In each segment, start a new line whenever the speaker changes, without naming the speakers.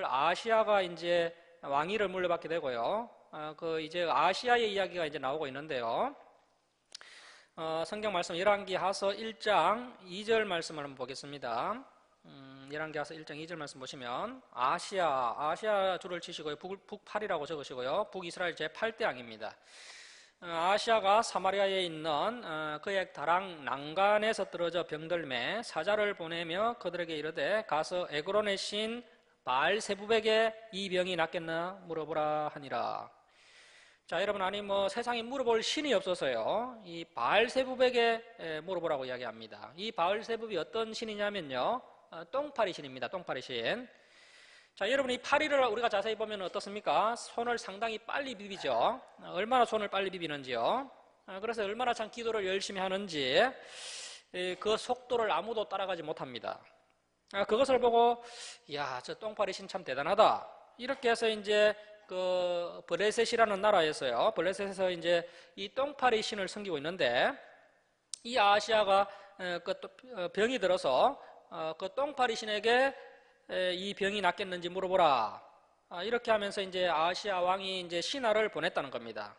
아시아가 이제 왕위를 물려받게 되고요. 이제 아시아의 이야기가 이제 나오고 있는데요. 성경 말씀 열왕기하서 1장 2절 말씀을 한번 보겠습니다. 열왕기하서 1장 2절 말씀 보시면 아시아 줄을 치시고요. 북팔이라고 적으시고요. 북이스라엘 제8대 왕입니다. 아시아가 사마리아에 있는 그의 다랑 난간에서 떨어져 병들매 사자를 보내며 그들에게 이르되 가서 에그론의 신 바알세붑에게 이 병이 낫겠나 물어보라 하니라. 자, 여러분, 아니 세상에 물어볼 신이 없어서요. 이 바알세붑에게 물어보라고 이야기합니다. 이 바알세붑이 어떤 신이냐면요. 똥파리 신입니다. 똥파리 신. 자, 여러분, 이 파리를 우리가 자세히 보면 어떻습니까? 손을 상당히 빨리 비비죠. 얼마나 손을 빨리 비비는지요. 그래서 얼마나 참 기도를 열심히 하는지 그 속도를 아무도 따라가지 못합니다. 그것을 보고 야, 저 똥파리 신 참 대단하다. 이렇게 해서 이제 그 블레셋이라는 나라에서요. 블레셋에서 이제 이 똥파리 신을 섬기고 있는데 이 아시아가 병이 들어서 그 똥파리 신에게 이 병이 낫겠는지 물어보라. 이렇게 하면서 이제 아시아 왕이 이제 신하를 보냈다는 겁니다.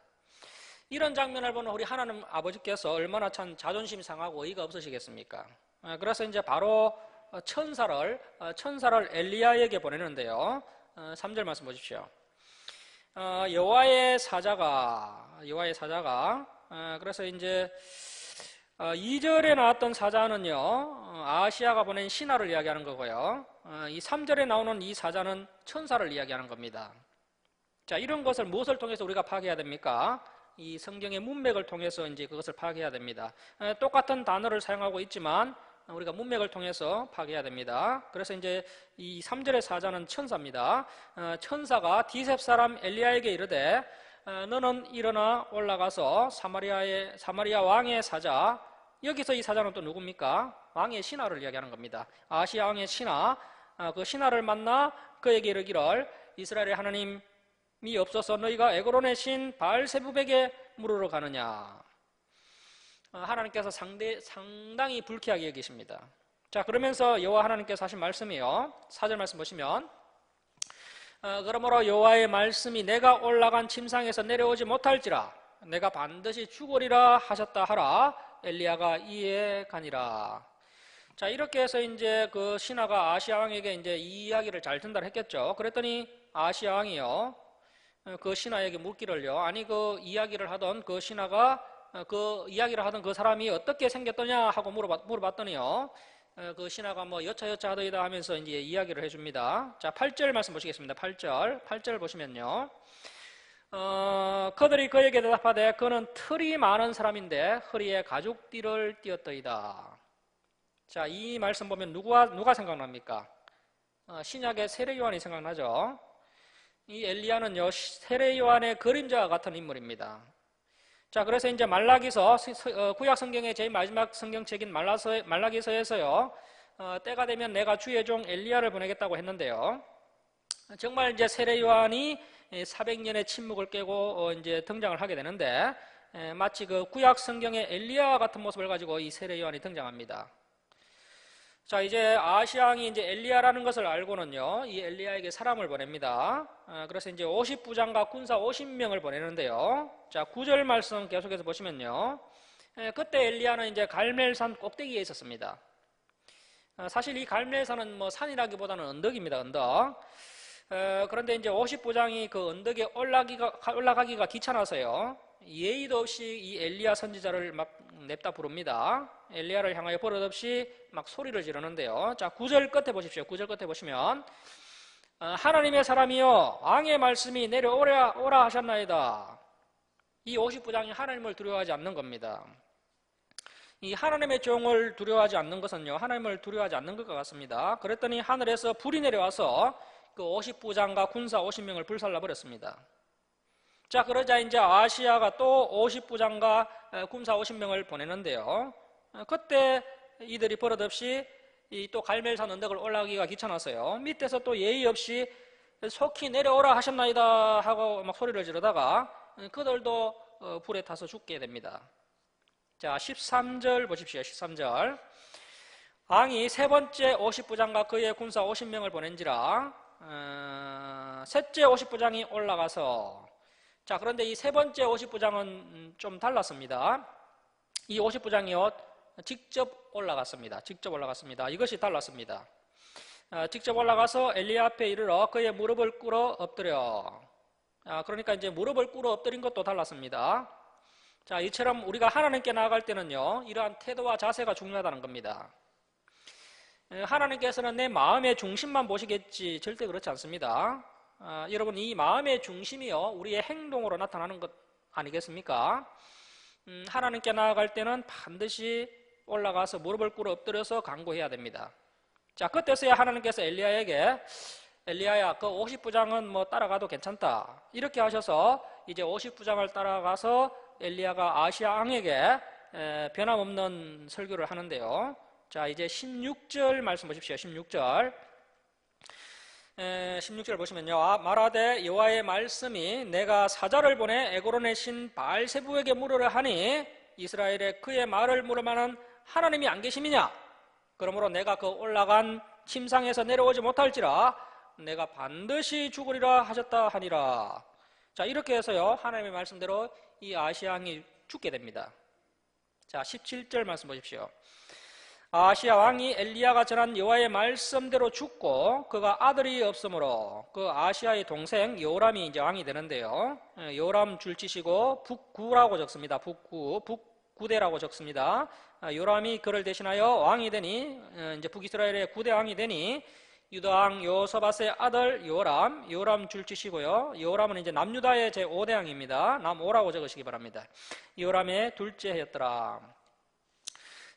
이런 장면을 보는 우리 하나님 아버지께서 얼마나 참 자존심 상하고 어이가 없으시겠습니까? 그래서 이제 바로 천사를 엘리야에게 보내는데요. 3절 말씀 보십시오. 여호와의 사자가 그래서 이제 2절에 나왔던 사자는요, 아시아가 보낸 신하를 이야기하는 거고요. 이 3절에 나오는 이 사자는 천사를 이야기하는 겁니다. 자, 이런 것을 무엇을 통해서 우리가 파악해야 됩니까? 이 성경의 문맥을 통해서 이제 그것을 파악해야 됩니다. 똑같은 단어를 사용하고 있지만 우리가 문맥을 통해서 파악해야 됩니다. 그래서 이제 이 3절의 사자는 천사입니다. 천사가 디셉 사람 엘리야에게 이르되 너는 일어나 올라가서 사마리아 왕의 사자, 여기서 이 사자는 또 누굽니까? 왕의 신하를 이야기하는 겁니다. 아시아 왕의 신하, 그 신하를 만나 그에게 이르기를 이스라엘의 하나님이 없어서 너희가 에그론의 신 바알세붑에게 물으러 가느냐. 하나님께서 상당히 불쾌하게 여기십니다. 자, 그러면서 여호와 하나님께서 하신 말씀이요, 4절 말씀 보시면 그러므로 여호와의 말씀이 내가 올라간 침상에서 내려오지 못할지라 내가 반드시 죽으리라 하셨다 하라. 엘리야가 이에 가니라. 자, 이렇게 해서 이제 그 신하가 아시아 왕에게 이제 이 이야기를 잘 전달했겠죠. 그랬더니 아시아 왕이요, 그 신하에게 묻기를요, 아니 그 이야기를 하던 그 신하가 그 이야기를 하던 그 사람이 어떻게 생겼더냐 하고 물어봤더니요, 그 신하가 여차여차 하더이다 하면서 이제 이야기를 해줍니다. 자, 8절 말씀 보시겠습니다. 8절 보시면요, 그들이 그에게 대답하되 그는 털이 많은 사람인데 허리에 가죽띠를 띠었더이다. 자, 이 말씀 보면 누가 생각납니까? 신약의 세례 요한이 생각나죠. 이 엘리야는요, 세례 요한의 그림자와 같은 인물입니다. 자, 그래서 이제 말라기서, 구약 성경의 제일 마지막 성경책인 말라기서에서요, 때가 되면 내가 주의 종 엘리야를 보내겠다고 했는데요. 정말 이제 세례 요한이 400년의 침묵을 깨고 이제 등장을 하게 되는데, 마치 그 구약 성경의 엘리야와 같은 모습을 가지고 이 세례 요한이 등장합니다. 자, 이제 아시아 왕이 이제 엘리야라는 것을 알고는요, 이 엘리야에게 사람을 보냅니다. 그래서 이제 50부장과 군사 50명을 보내는데요. 자, 9절 말씀 계속해서 보시면요, 그때 엘리야는 이제 갈멜산 꼭대기에 있었습니다. 사실 이 갈멜산은 산이라기보다는 언덕입니다. 언덕. 그런데 이제 50부장이 그 언덕에 올라가기가 귀찮아서요, 예의도 없이 이 엘리야 선지자를 막 냅다 부릅니다. 엘리야를 향하여 버릇없이 막 소리를 지르는데요. 자, 9절 끝에 보십시오. 9절 끝에 보시면 하나님의 사람이여 왕의 말씀이 내려오라 하셨나이다. 이 50부장이 하나님을 두려워하지 않는 겁니다. 이 하나님의 종을 두려워하지 않는 것은요, 하나님을 두려워하지 않는 것과 같습니다. 그랬더니 하늘에서 불이 내려와서 그 50부장과 군사 50명을 불살라 버렸습니다. 자, 그러자 이제 아시아가 또 50부장과 군사 50명을 보내는데요. 그때 이들이 버릇없이 또 갈멜산 언덕을 올라가기가 귀찮아서요, 밑에서 또 예의 없이 속히 내려오라 하셨나이다 하고 막 소리를 지르다가 그들도 불에 타서 죽게 됩니다. 자, 13절 보십시오. 13절. 왕이 세 번째 50부장과 그의 군사 50명을 보낸지라 셋째 50부장이 올라가서, 자, 그런데 이 세 번째 50부장은 좀 달랐습니다. 이 50부장이요, 직접 올라갔습니다. 직접 올라갔습니다. 이것이 달랐습니다. 직접 올라가서 엘리야 앞에 이르러 그의 무릎을 꿇어 엎드려. 그러니까 이제 무릎을 꿇어 엎드린 것도 달랐습니다. 자, 이처럼 우리가 하나님께 나아갈 때는요, 이러한 태도와 자세가 중요하다는 겁니다. 하나님께서는 내 마음의 중심만 보시겠지 절대 그렇지 않습니다. 여러분, 이 마음의 중심이요, 우리의 행동으로 나타나는 것 아니겠습니까? 하나님께 나아갈 때는 반드시 올라가서 무릎을 꿇어 엎드려서 간구해야 됩니다. 자, 그때서야 하나님께서 엘리야에게, 엘리야야, 그 50부장은 뭐 따라가도 괜찮다, 이렇게 하셔서 이제 50부장을 따라가서 엘리야가 아시아 왕에게 변함없는 설교를 하는데요. 자, 이제 16절 말씀 보십시오. 16절. 16절 보시면요, 말하되 여호와의 말씀이 내가 사자를 보내 에고론의 신 바알세부에게 물으려 하니 이스라엘에 그의 말을 물을 만한 하나님이 안 계심이냐? 그러므로 내가 그 올라간 침상에서 내려오지 못할지라 내가 반드시 죽으리라 하셨다 하니라. 자, 이렇게 해서요, 하나님의 말씀대로 이 아시아 왕이 죽게 됩니다. 자, 17절 말씀 보십시오. 아시아 왕이 엘리야가 전한 여호와의 말씀대로 죽고 그가 아들이 없으므로 그 아시아의 동생 요람이 이제 왕이 되는데요. 요람 줄치시고 북구라고 적습니다. 북구대라고 적습니다. 요람이 그를 대신하여 왕이 되니 이제 북이스라엘의 9대 왕이 되니 유다 왕 요서밧의 아들 요람 줄치시고요. 요람은 이제 남유다의 제5대 왕입니다. 남오라고 적으시기 바랍니다. 요람의 둘째 해였더라.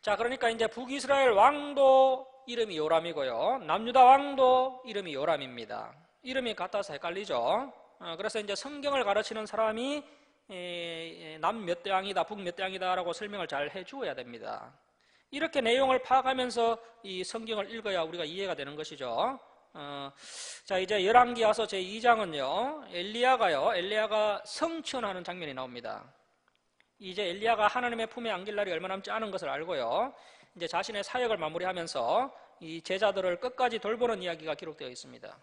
자, 그러니까 이제 북이스라엘 왕도 이름이 요람이고요, 남유다 왕도 이름이 요람입니다. 이름이 같아서 헷갈리죠. 그래서 이제 성경을 가르치는 사람이 남 몇 대 왕이다, 북 몇 대 왕이다 라고 설명을 잘 해주어야 됩니다. 이렇게 내용을 파악하면서 이 성경을 읽어야 우리가 이해가 되는 것이죠. 자, 이제 열왕기하서 제2장은요, 엘리야가 성천하는 장면이 나옵니다. 이제 엘리야가 하나님의 품에 안길 날이 얼마 남지 않은 것을 알고요, 이제 자신의 사역을 마무리하면서 이 제자들을 끝까지 돌보는 이야기가 기록되어 있습니다.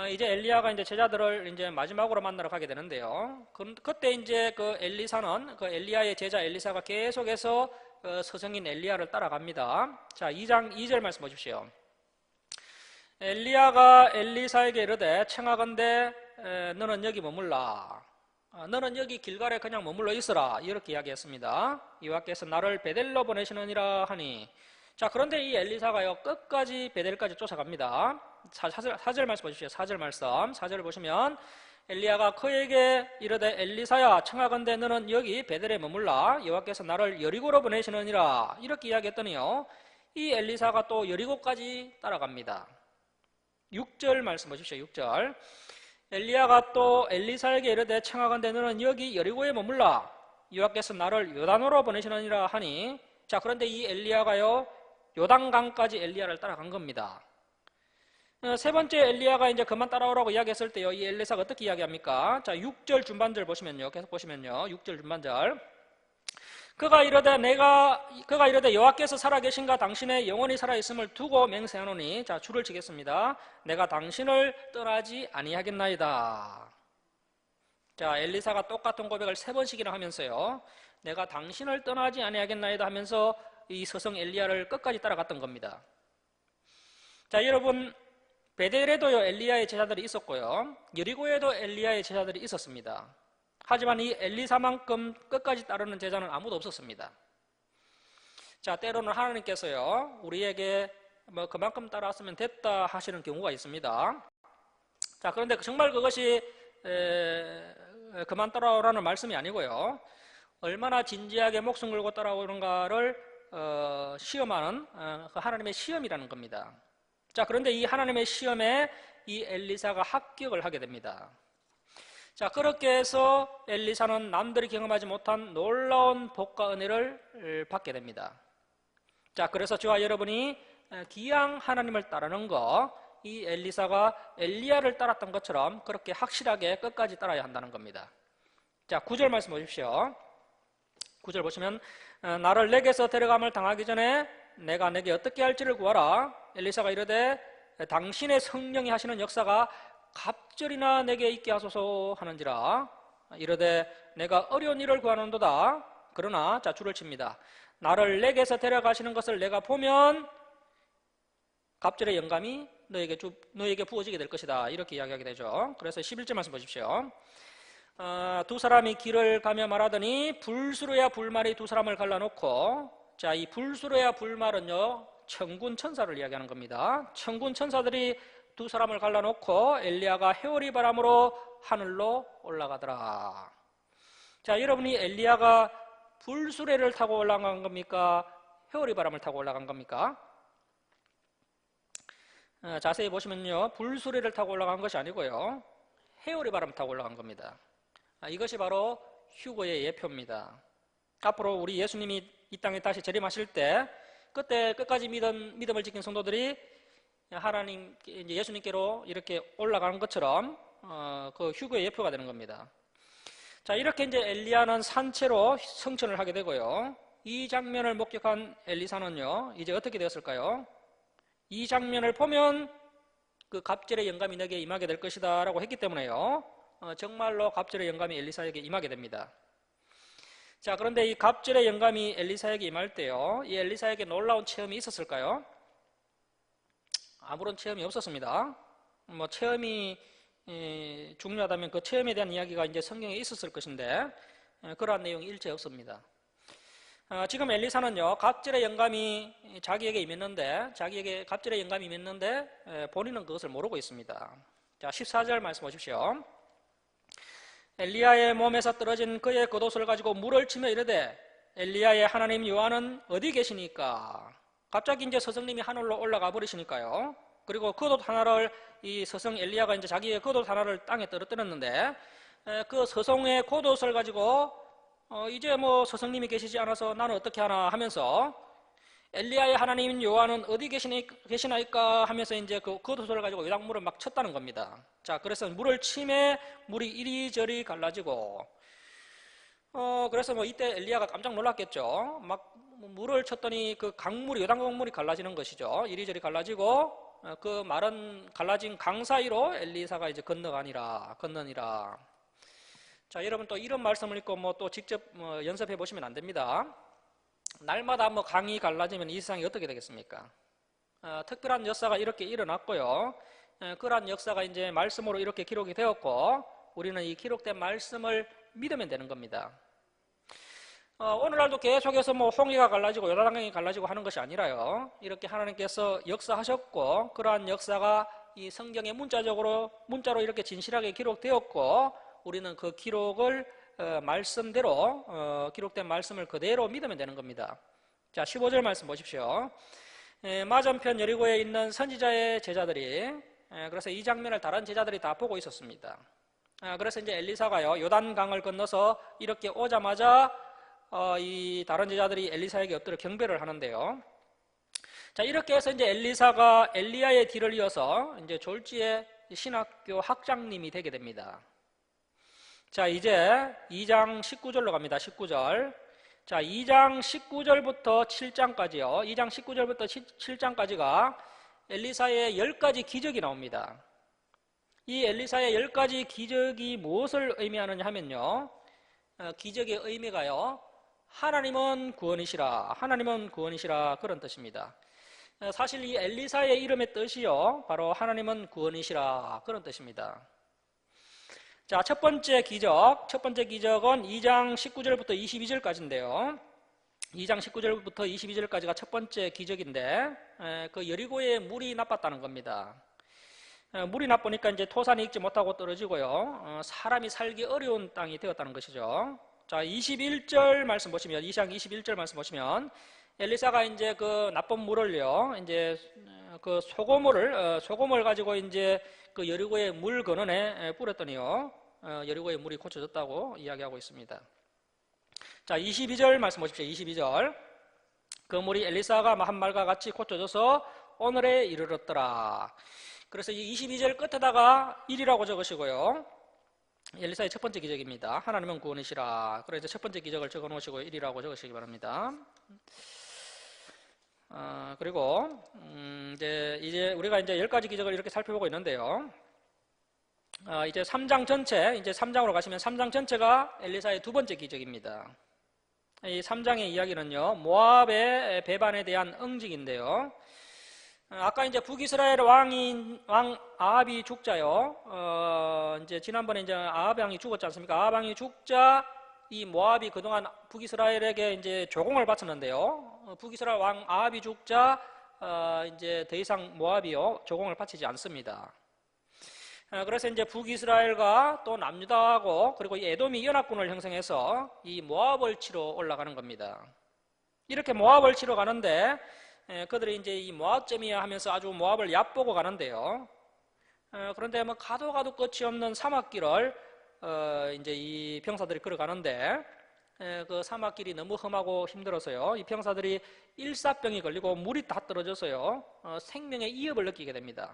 이제 엘리야가 이제 제자들을 이제 마지막으로 만나러 가게 되는데요. 그때 이제 그 엘리사는, 그 엘리야의 제자 엘리사가 계속해서 그 서성인 엘리야를 따라갑니다. 자, 2장 2절 말씀 보십시오. 엘리야가 엘리사에게 이르되 청하건대 너는 여기 머물라. 너는 여기 길갈에 그냥 머물러 있어라, 이렇게 이야기했습니다. 여호와께서 나를 베델로 보내시느니라 하니. 자, 그런데 이 엘리사가요, 끝까지 베델까지 쫓아갑니다. 4절 말씀 보십시오. 4절 말씀. 4절을 보시면 엘리야가 그에게 이르되 엘리사야 청하건대 너는 여기 베델에 머물라, 여호와께서 나를 여리고로 보내시느니라, 이렇게 이야기했더니요, 이 엘리사가 또 여리고까지 따라갑니다. 6절 말씀 보십시오. 6절. 엘리야가 또 엘리사에게 이르되 청하건대 너는 여기 여리고에 머물라, 여호와께서 나를 요단으로 보내시느니라 하니. 자, 그런데 이 엘리야가요, 요단강까지 엘리야를 따라간 겁니다. 세 번째 엘리야가 이제 그만 따라오라고 이야기했을 때요, 이 엘리사가 어떻게 이야기합니까? 자, 6절 중반절 보시면요, 계속 보시면요, 6절 중반절. 그가 이르되 여호와께서 살아계신가 당신의 영혼이 살아있음을 두고 맹세하노니. 자, 줄을 치겠습니다. 내가 당신을 떠나지 아니하겠나이다. 자, 엘리사가 똑같은 고백을 3번씩이나 하면서요, 내가 당신을 떠나지 아니하겠나이다 하면서 이 서성 엘리야를 끝까지 따라갔던 겁니다. 자, 여러분, 베델에도요 엘리야의 제자들이 있었고요, 여리고에도 엘리야의 제자들이 있었습니다. 하지만 이 엘리사만큼 끝까지 따르는 제자는 아무도 없었습니다. 자, 때로는 하나님께서요, 우리에게 뭐 그만큼 따라왔으면 됐다 하시는 경우가 있습니다. 자, 그런데 정말 그것이 그만 따라오라는 말씀이 아니고요, 얼마나 진지하게 목숨 걸고 따라오는가를 시험하는 그 하나님의 시험이라는 겁니다. 자, 그런데 이 하나님의 시험에 이 엘리사가 합격을 하게 됩니다. 자, 그렇게 해서 엘리사는 남들이 경험하지 못한 놀라운 복과 은혜를 받게 됩니다. 자, 그래서 저와 여러분이 기양 하나님을 따르는 거, 이 엘리사가 엘리야를 따랐던 것처럼 그렇게 확실하게 끝까지 따라야 한다는 겁니다. 자, 9절 말씀 보십시오. 9절 보시면 나를 내게서 데려감을 당하기 전에 내가 내게 어떻게 할지를 구하라. 엘리사가 이르되 당신의 성령이 하시는 역사가 갑절이나 내게 있게 하소서 하는지라. 이르되 내가 어려운 일을 구하는도다. 그러나 자 줄을 칩니다. 나를 내게서 데려가시는 것을 내가 보면 갑절의 영감이 너에게 부어지게 될 것이다. 이렇게 이야기하게 되죠. 그래서 11절 말씀 보십시오. 두 사람이 길을 가며 말하더니 불수로야 불말이 두 사람을 갈라놓고, 자, 이 불수로야 불말은요 천군 천사를 이야기하는 겁니다. 천군 천사들이 두 사람을 갈라놓고 엘리야가 해오리 바람으로 하늘로 올라가더라. 자, 여러분이 엘리야가 불수레를 타고 올라간 겁니까? 해오리 바람을 타고 올라간 겁니까? 자세히 보시면요, 불수레를 타고 올라간 것이 아니고요, 해오리 바람을 타고 올라간 겁니다. 이것이 바로 휴거의 예표입니다. 앞으로 우리 예수님이 이 땅에 다시 재림하실 때, 그때 끝까지 믿음을 지킨 성도들이 하나님, 이제 예수님께로 이렇게 올라가는 것처럼 그 휴거의 예표가 되는 겁니다. 자, 이렇게 이제 엘리야는 산채로 성천을 하게 되고요. 이 장면을 목격한 엘리사는요, 이제 어떻게 되었을까요? 이 장면을 보면 그 갑절의 영감이 내게 임하게 될 것이다 라고 했기 때문에요, 정말로 갑절의 영감이 엘리사에게 임하게 됩니다. 자, 그런데 이 갑절의 영감이 엘리사에게 임할 때요, 이 엘리사에게 놀라운 체험이 있었을까요? 아무런 체험이 없었습니다. 뭐 체험이 중요하다면 그 체험에 대한 이야기가 이제 성경에 있었을 것인데 그러한 내용이 일체 없습니다. 지금 엘리사는요, 갑절의 영감이 자기에게 임했는데, 갑절의 영감이 임했는데 본인은 그것을 모르고 있습니다. 자, 14절 말씀 보십시오. 엘리야의 몸에서 떨어진 그의 겉옷을 가지고 물을 치며 이르되 엘리야의 하나님 여호와는 어디 계시니까? 갑자기 이제 스승님이 하늘로 올라가 버리시니까요. 그리고 겉옷 하나를, 이 스승 엘리야가 이제 자기의 겉옷 하나를 땅에 떨어뜨렸는데, 그 스승의 겉옷을 가지고 이제 뭐 스승님이 계시지 않아서 나는 어떻게 하나 하면서 엘리야의 하나님 여호와는 어디 계시나이까 하면서 이제 그 겉옷을 가지고 외닥물을 막 쳤다는 겁니다. 자, 그래서 물을 침에 물이 이리저리 갈라지고, 그래서 뭐 이때 엘리야가 깜짝 놀랐겠죠. 막 물을 쳤더니 그 강물이, 요단강물이 갈라지는 것이죠. 이리저리 갈라지고, 그 마른 갈라진 강 사이로 엘리사가 이제 건너니라. 자, 여러분 또 이런 말씀을 읽고 뭐 또 직접 연습해 보시면 안 됩니다. 날마다 뭐 강이 갈라지면 이 세상이 어떻게 되겠습니까? 특별한 역사가 이렇게 일어났고요. 그러한 역사가 이제 말씀으로 이렇게 기록이 되었고, 우리는 이 기록된 말씀을 믿으면 되는 겁니다. 오늘날도 계속해서 뭐 홍해가 갈라지고 요단강이 갈라지고 하는 것이 아니라요, 이렇게 하나님께서 역사하셨고, 그러한 역사가 이 성경의 문자로 이렇게 진실하게 기록되었고, 우리는 그 기록을 말씀대로 기록된 말씀을 그대로 믿으면 되는 겁니다. 자, 15절 말씀 보십시오. 맞은편 여리고에 있는 선지자의 제자들이, 그래서 이 장면을 다른 제자들이 다 보고 있었습니다. 그래서 이제 엘리사가요, 요단강을 건너서 이렇게 오자마자 이 다른 제자들이 엘리사에게 엎드려 경배를 하는데요. 자, 이렇게 해서 이제 엘리사가 엘리야의 뒤를 이어서 이제 졸지의 신학교 학장님이 되게 됩니다. 자, 이제 2장 19절로 갑니다. 19절. 자, 2장 19절부터 7장까지요. 2장 19절부터 7장까지가 엘리사의 10가지 기적이 나옵니다. 이 엘리사의 10가지 기적이 무엇을 의미하느냐 하면요, 기적의 의미가요, 하나님은 구원이시라, 하나님은 구원이시라, 그런 뜻입니다. 사실 이 엘리사의 이름의 뜻이요, 바로 하나님은 구원이시라, 그런 뜻입니다. 자, 첫 번째 기적은 2장 19절부터 22절까지인데요. 2장 19절부터 22절까지가 첫 번째 기적인데, 그 여리고에 물이 나빴다는 겁니다. 물이 나쁘니까 이제 토산이 익지 못하고 떨어지고요, 사람이 살기 어려운 땅이 되었다는 것이죠. 자, 21절 말씀 보시면, 2장 21절 말씀 보시면, 엘리사가 이제 그 나쁜 물을요, 이제 그 소금을 가지고 이제 그 여리고의 물 근원에 뿌렸더니요, 여리고의 물이 고쳐졌다고 이야기하고 있습니다. 자, 22절 말씀 보십시오. 22절. 그 물이 엘리사가 한 말과 같이 고쳐져서 오늘에 이르렀더라. 그래서 이 22절 끝에다가 1이라고 적으시고요. 엘리사의 첫 번째 기적입니다. 하나님은 구원이시라. 그래서 첫 번째 기적을 적어 놓으시고 1이라고 적으시기 바랍니다. 그리고 이제 우리가 이제 10가지 기적을 이렇게 살펴보고 있는데요. 이제 3장 전체, 이제 3장으로 가시면 3장 전체가 엘리사의 두 번째 기적입니다. 이 3장의 이야기는요, 모압의 배반에 대한 응징인데요. 아까 이제 북이스라엘 왕 아합이 죽자요. 이제 지난번에 이제 아합 왕이 죽었지 않습니까? 아합 왕이 죽자 이 모압이 그동안 북이스라엘에게 이제 조공을 바쳤는데요. 북이스라엘 왕 아합이 죽자 이제 더 이상 모압이요 조공을 바치지 않습니다. 그래서 이제 북이스라엘과 또 남유다하고 그리고 이 에돔이 연합군을 형성해서 이 모압을 치러 올라가는 겁니다. 이렇게 모압을 치러 가는데 그들이 이제 이 모압점이야 하면서 아주 모압을 얕보고 가는데요. 그런데 뭐 가도 끝이 없는 사막길을 이제 이 병사들이 걸어가는데 그 사막길이 너무 험하고 힘들어서요. 이 병사들이 일사병이 걸리고 물이 다 떨어져서요. 생명의 위협을 느끼게 됩니다.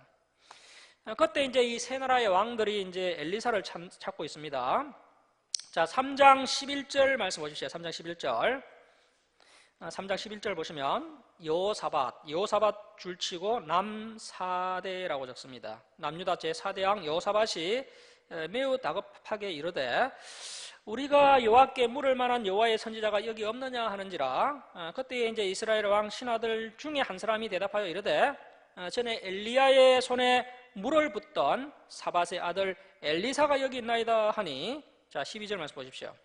그때 이제 이 세 나라의 왕들이 이제 엘리사를 찾고 있습니다. 자, 3장 11절 말씀 보십시오. 3장 11절. 3장 11절 보시면 여호사밧 줄치고 남사대라고 적습니다. 남유다 제4대왕 여호사밧이 매우 다급하게 이르되 우리가 여호와께 물을 만한 여호와의 선지자가 여기 없느냐 하는지라. 그때 이제 이스라엘 왕 신하들 중에 한 사람이 대답하여 이르되 전에 엘리야의 손에 물을 붓던 사밧의 아들 엘리사가 여기 있나이다 하니. 자, 12절 말씀 보십시오.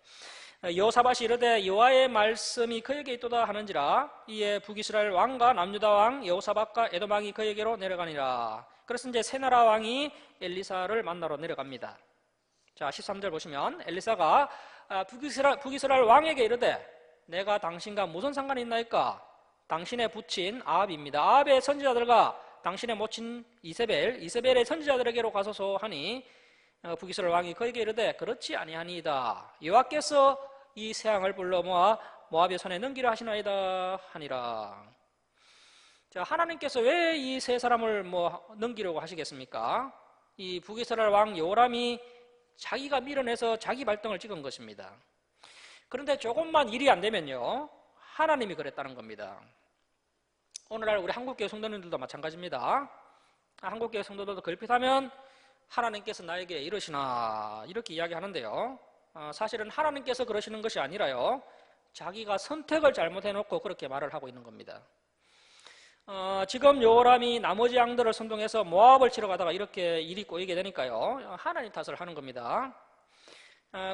여호사밧이 이르되 여호와의 말씀이 그에게 있도다 하는지라. 이에 북이스라엘 왕과 남유다 왕 여호사밧과 에돔 왕이 그에게로 내려가니라. 그래서 이제 세 나라 왕이 엘리사를 만나러 내려갑니다. 자, 13절 보시면 엘리사가 북이스라엘 왕에게 이르되 내가 당신과 무슨 상관이 있나이까? 당신의 부친 아합입니다. 아합의 선지자들과 당신의 모친 이세벨의 선지자들에게로 가소서 하니 북이스라엘 왕이 그에게 이르되 그렇지 아니하니이다. 여호와께서 이 세 왕을 불러 모아 모압의 손에 넘기려 하시나이다 하니라. 자, 하나님께서 왜 이 세 사람을 넘기려고 하시겠습니까? 이 북이스라엘 왕 여호람이 자기가 밀어내서 자기 발등을 찍은 것입니다. 그런데 조금만 일이 안 되면요, 하나님이 그랬다는 겁니다. 오늘날 우리 한국교회 성도님들도 마찬가지입니다. 한국교회 성도들도 걸핏하면 하나님께서 나에게 이러시나 이렇게 이야기하는데요. 사실은 하나님께서 그러시는 것이 아니라요, 자기가 선택을 잘못해놓고 그렇게 말을 하고 있는 겁니다. 지금 여호람이 나머지 양들을 선동해서 모압을 치러 가다가 이렇게 일이 꼬이게 되니까요, 하나님 탓을 하는 겁니다.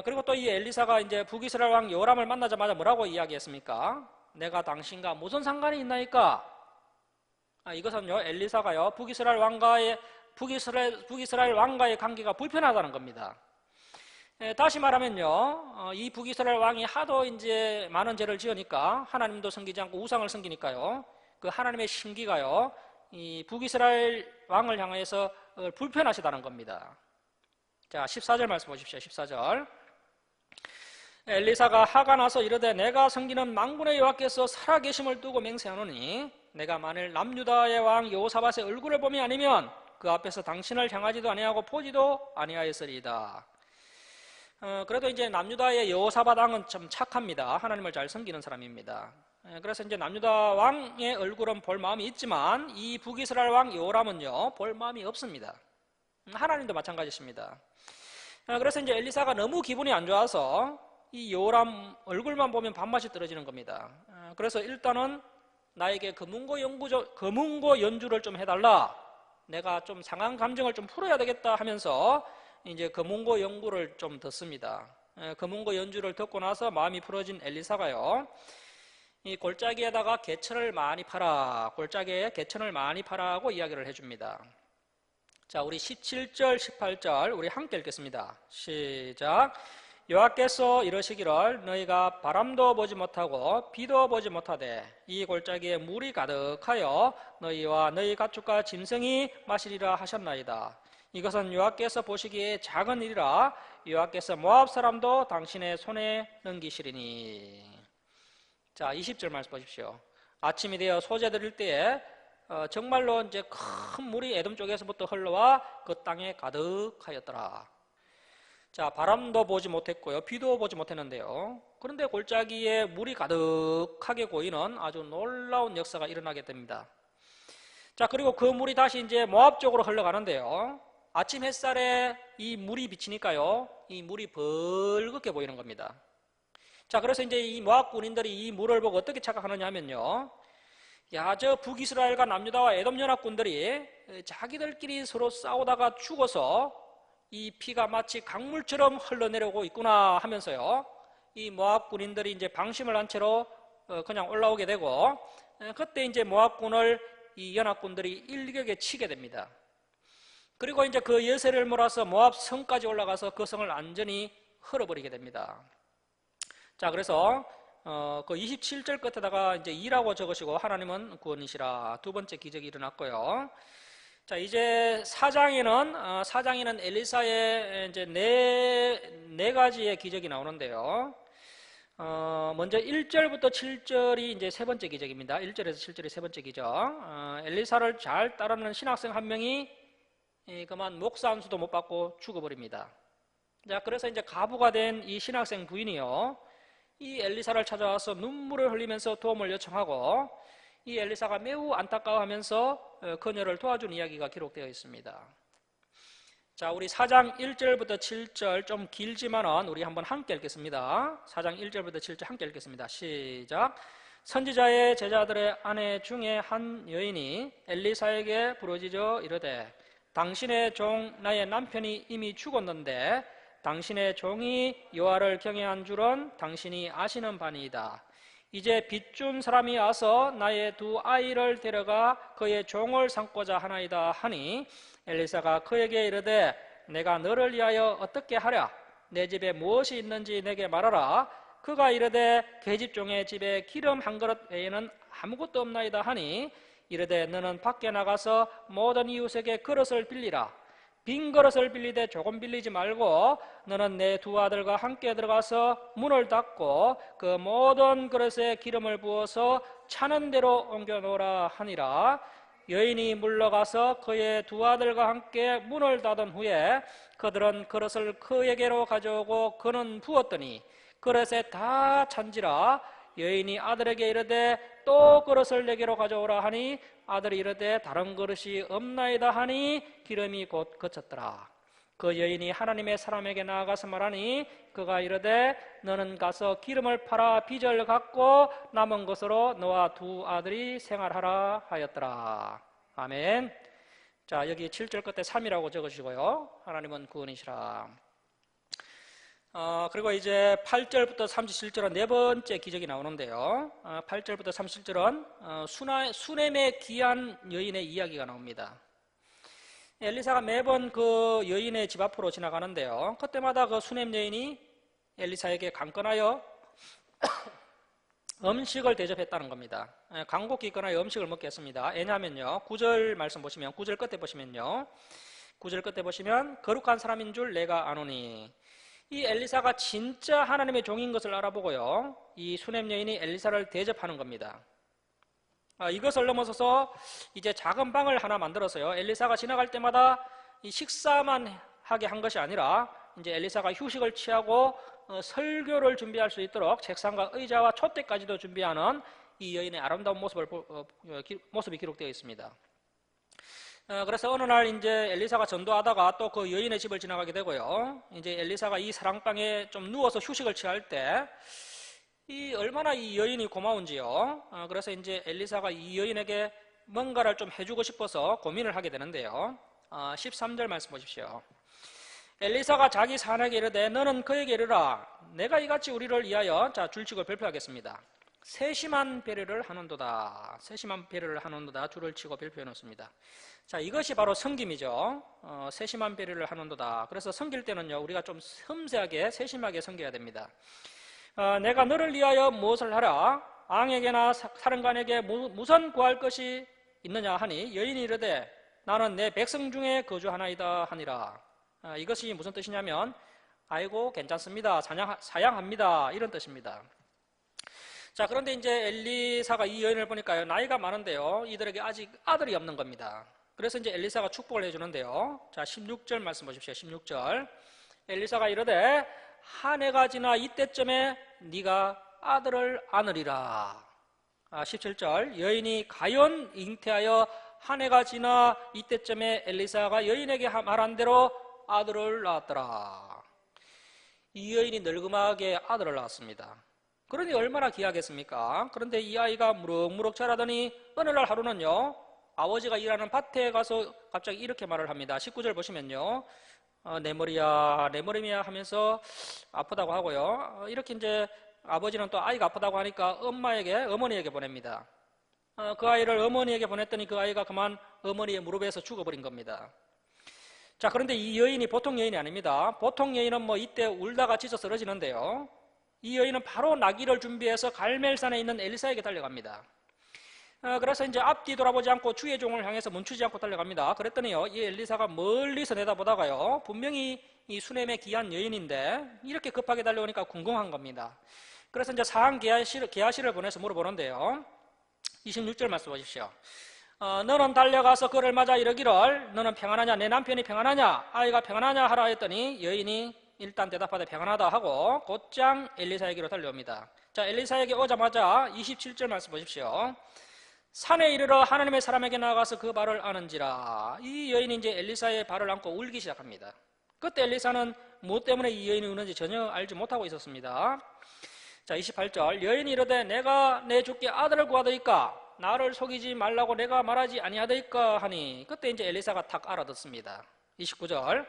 그리고 또 이 엘리사가 이제 북이스라엘 왕 여호람을 만나자마자 뭐라고 이야기했습니까? 내가 당신과 무슨 상관이 있나이까? 이것은요, 엘리사가요 북이스라엘 왕과의 관계가 불편하다는 겁니다. 다시 말하면요, 이 북이스라엘 왕이 하도 이제 많은 죄를 지으니까 하나님도 섬기지 않고 우상을 섬기니까요, 그 하나님의 심기가요 이 북이스라엘 왕을 향해서 불편하시다는 겁니다. 자, 14절 말씀 보십시오. 14절. 엘리사가 화가 나서 이르되 내가 섬기는 만군의 여호와께서 살아계심을 두고 맹세하노니 내가 만일 남유다의 왕 여호사밧의 얼굴을 봄이 아니면 그 앞에서 당신을 향하지도 아니하고 보지도 아니하였으리이다. 그래도 이제 남유다의 여호사밧 왕은 좀 착합니다. 하나님을 잘 섬기는 사람입니다. 그래서 이제 남유다 왕의 얼굴은 볼 마음이 있지만 이 북이스라엘 왕 여호람은요 볼 마음이 없습니다. 하나님도 마찬가지십니다. 그래서 이제 엘리사가 너무 기분이 안 좋아서 이 여호람 얼굴만 보면 밥맛이 떨어지는 겁니다. 그래서 일단은 나에게 금은고 연주를 좀 해달라. 내가 좀 상한 감정을 좀 풀어야 되겠다 하면서 이제 금은고 연구를 좀 듣습니다. 금은고 연주를 듣고 나서 마음이 풀어진 엘리사가요, 이 골짜기에다가 개천을 많이 팔아, 골짜기에 개천을 많이 팔아고 이야기를 해줍니다. 자, 우리 17절, 18절 우리 함께 읽겠습니다. 시작. 여호와께서 이러시기를 너희가 바람도 보지 못하고 비도 보지 못하되 이 골짜기에 물이 가득하여 너희와 너희 가축과 짐승이 마시리라 하셨나이다. 이것은 여호와께서 보시기에 작은 일이라 여호와께서 모압 사람도 당신의 손에 넘기시리니. 자, 20절 말씀 보십시오. 아침이 되어 소재 드릴 때에 정말로 이제 큰 물이 에돔 쪽에서부터 흘러와 그 땅에 가득하였더라. 자, 바람도 보지 못했고요, 비도 보지 못했는데요, 그런데 골짜기에 물이 가득하게 고이는 아주 놀라운 역사가 일어나게 됩니다. 자, 그리고 그 물이 다시 이제 모압 쪽으로 흘러가는데요, 아침 햇살에 이 물이 비치니까요, 이 물이 벌겋게 보이는 겁니다. 자, 그래서 이제 이 모압 군인들이 이 물을 보고 어떻게 착각하느냐 하면요, 야, 저 북이스라엘과 남유다와 에돔 연합군들이 자기들끼리 서로 싸우다가 죽어서 이 피가 마치 강물처럼 흘러내려오고 있구나 하면서요, 이 모압 군인들이 이제 방심을 한 채로 그냥 올라오게 되고, 그때 이제 모압군을 이 연합군들이 일격에 치게 됩니다. 그리고 이제 그 여세를 몰아서 모압 성까지 올라가서 그 성을 완전히 헐어버리게 됩니다. 자, 그래서 그 27절 끝에다가 이제 2라고 적으시고 하나님은 구원이시라, 두 번째 기적이 일어났고요. 자, 이제 4장에는 엘리사의 이제 네 가지의 기적이 나오는데요. 먼저 1절부터 7절이 이제 세 번째 기적입니다. 1절에서 7절이 세 번째 기적. 엘리사를 잘 따르는 신학생 한 명이 그만 목사 한 수도 못 받고 죽어버립니다. 자, 그래서 이제 가부가 된 이 신학생 부인이요, 이 엘리사를 찾아와서 눈물을 흘리면서 도움을 요청하고, 이 엘리사가 매우 안타까워하면서 그녀를 도와준 이야기가 기록되어 있습니다. 자, 우리 4장 1절부터 7절 좀 길지만은 우리 한번 함께 읽겠습니다. 4장 1절부터 7절 함께 읽겠습니다. 시작. 선지자의 제자들의 아내 중에 한 여인이 엘리사에게 부르짖어 이르되, 당신의 종 나의 남편이 이미 죽었는데 당신의 종이 여호와를 경외한 줄은 당신이 아시는 바니이다. 이제 빚준 사람이 와서 나의 두 아이를 데려가 그의 종을 삼고자 하나이다 하니, 엘리사가 그에게 이르되, 내가 너를 위하여 어떻게 하랴? 내 집에 무엇이 있는지 내게 말하라. 그가 이르되, 계집종의 집에 기름 한 그릇 외에는 아무것도 없나이다 하니, 이르되, 너는 밖에 나가서 모든 이웃에게 그릇을 빌리라. 빈 그릇을 빌리되 조금 빌리지 말고 너는 내 두 아들과 함께 들어가서 문을 닫고 그 모든 그릇에 기름을 부어서 차는 대로 옮겨 놓으라 하니라. 여인이 물러가서 그의 두 아들과 함께 문을 닫은 후에 그들은 그릇을 그에게로 가져오고 그는 부었더니 그릇에 다 찬지라. 여인이 아들에게 이르되, 또 그릇을 내게로 가져오라 하니 아들이 이르되, 다른 그릇이 없나이다 하니 기름이 곧 그쳤더라. 그 여인이 하나님의 사람에게 나아가서 말하니 그가 이르되, 너는 가서 기름을 팔아 빚을 갚고 남은 것으로 너와 두 아들이 생활하라 하였더라. 아멘. 자, 여기 7절 끝에 3이라고 적으시고요. 하나님은 구원이시라. 그리고 이제 8절부터 37절은 네 번째 기적이 나오는데요. 8절부터 37절은 수넴의 귀한 여인의 이야기가 나옵니다. 엘리사가 매번 그 여인의 집 앞으로 지나가는데요, 그때마다 그 수넴 여인이 엘리사에게 강권하여 음식을 대접했다는 겁니다. 간곡히 끊어야 음식을 먹겠습니다. 왜냐하면요, 9절 말씀 보시면, 9절 끝에 보시면요, 9절 끝에 보시면 거룩한 사람인 줄 내가 아노니, 이 엘리사가 진짜 하나님의 종인 것을 알아보고요, 이 수넴 여인이 엘리사를 대접하는 겁니다. 이것을 넘어서서 이제 작은 방을 하나 만들어서요, 엘리사가 지나갈 때마다 이 식사만 하게 한 것이 아니라 이제 엘리사가 휴식을 취하고 설교를 준비할 수 있도록 책상과 의자와 촛대까지도 준비하는 이 여인의 아름다운 모습이 기록되어 있습니다. 그래서 어느 날 이제 엘리사가 전도하다가 또 그 여인의 집을 지나가게 되고요, 이제 엘리사가 이 사랑방에 좀 누워서 휴식을 취할 때 얼마나 이 여인이 고마운지요. 그래서 이제 엘리사가 이 여인에게 뭔가를 좀 해주고 싶어서 고민을 하게 되는데요. 13절 말씀 보십시오. 엘리사가 자기 사내에게 이르되, 너는 그에게 이르라. 내가 이같이 우리를 위하여, 자, 줄치고 발표하겠습니다. 세심한 배려를 하는도다. 세심한 배려를 하는도다. 줄을 치고 발표해 놓습니다. 자, 이것이 바로 섬김이죠. 세심한 배려를 하는도다. 그래서 섬길 때는요, 우리가 좀 섬세하게 세심하게 섬겨야 됩니다. 내가 너를 위하여 무엇을 하라? 왕에게나 사령관에게 무슨 구할 것이 있느냐 하니, 여인이 이르되, 나는 내 백성 중에 거주하나이다 하니라. 이것이 무슨 뜻이냐면, 아이고 괜찮습니다, 사양합니다, 이런 뜻입니다. 자, 그런데 이제 엘리사가 이 여인을 보니까요, 나이가 많은데요, 이들에게 아직 아들이 없는 겁니다. 그래서 이제 엘리사가 축복을 해주는데요, 자, 16절 말씀 보십시오. 16절. 엘리사가 이르되, 한 해가 지나 이때쯤에 네가 아들을 안으리라. 17절. 여인이 가연 잉태하여 한 해가 지나 이때쯤에 엘리사가 여인에게 말한 대로 아들을 낳았더라. 이 여인이 늙음하게 아들을 낳았습니다. 그러니 얼마나 귀하겠습니까? 그런데 이 아이가 무럭무럭 자라더니 어느 날 하루는요, 아버지가 일하는 밭에 가서 갑자기 이렇게 말을 합니다. 19절 보시면요, 내 머리야, 내 머리야 하면서 아프다고 하고요. 이렇게 이제 아버지는 또 아이가 아프다고 하니까 어머니에게 보냅니다. 그 아이를 어머니에게 보냈더니 그 아이가 그만 어머니의 무릎에서 죽어버린 겁니다. 자, 그런데 이 여인이 보통 여인이 아닙니다. 보통 여인은 뭐 이때 울다가 지쳐 쓰러지는데요. 이 여인은 바로 나귀를 준비해서 갈멜산에 있는 엘리사에게 달려갑니다. 그래서 이제 앞뒤 돌아보지 않고 주의 종을 향해서 멈추지 않고 달려갑니다. 그랬더니요, 이 엘리사가 멀리서 내다보다가요, 분명히 이 수넴의 귀한 여인인데 이렇게 급하게 달려오니까 궁금한 겁니다. 그래서 이제 사한 게하시를 보내서 물어보는데요. 26절 말씀 보십시오. 너는 달려가서 그를 맞아 이르기를 너는 평안하냐, 내 남편이 평안하냐, 아이가 평안하냐 하라 했더니 여인이 일단 대답하되 평안하다 하고 곧장 엘리사에게로 달려옵니다. 자, 엘리사에게 오자마자 27절 말씀 보십시오. 산에 이르러 하나님의 사람에게 나가서 그 발을 아는지라. 이 여인이 이제 엘리사의 발을 안고 울기 시작합니다. 그때 엘리사는 무엇 때문에 이 여인이 우는지 전혀 알지 못하고 있었습니다. 자, 28절. 여인이 이르되 내가 내 주께 아들을 구하더이까 나를 속이지 말라고 내가 말하지 아니하더이까 하니 그때 이제 엘리사가 탁 알아듣습니다. 29절.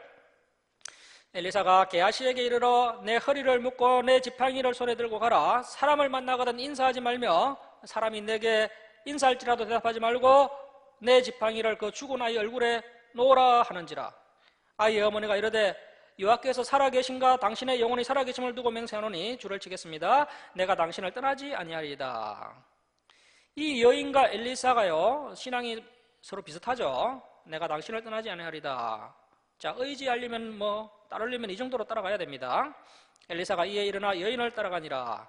엘리사가 게하시에게 이르러 내 허리를 묶고 내 지팡이를 손에 들고 가라. 사람을 만나거든 인사하지 말며 사람이 내게 인사할지라도 대답하지 말고 내 지팡이를 그 죽은 아이 얼굴에 놓으라 하는지라. 아이의 어머니가 이르되 여호와께서 살아계신가 당신의 영혼이 살아계심을 두고 맹세하노니 주를 치겠습니다. 내가 당신을 떠나지 아니하리이다. 이 여인과 엘리사가요, 신앙이 서로 비슷하죠. 내가 당신을 떠나지 아니하리이다. 자, 의지하려면 따르려면 이 정도로 따라가야 됩니다. 엘리사가 이에 일어나 여인을 따라가니라.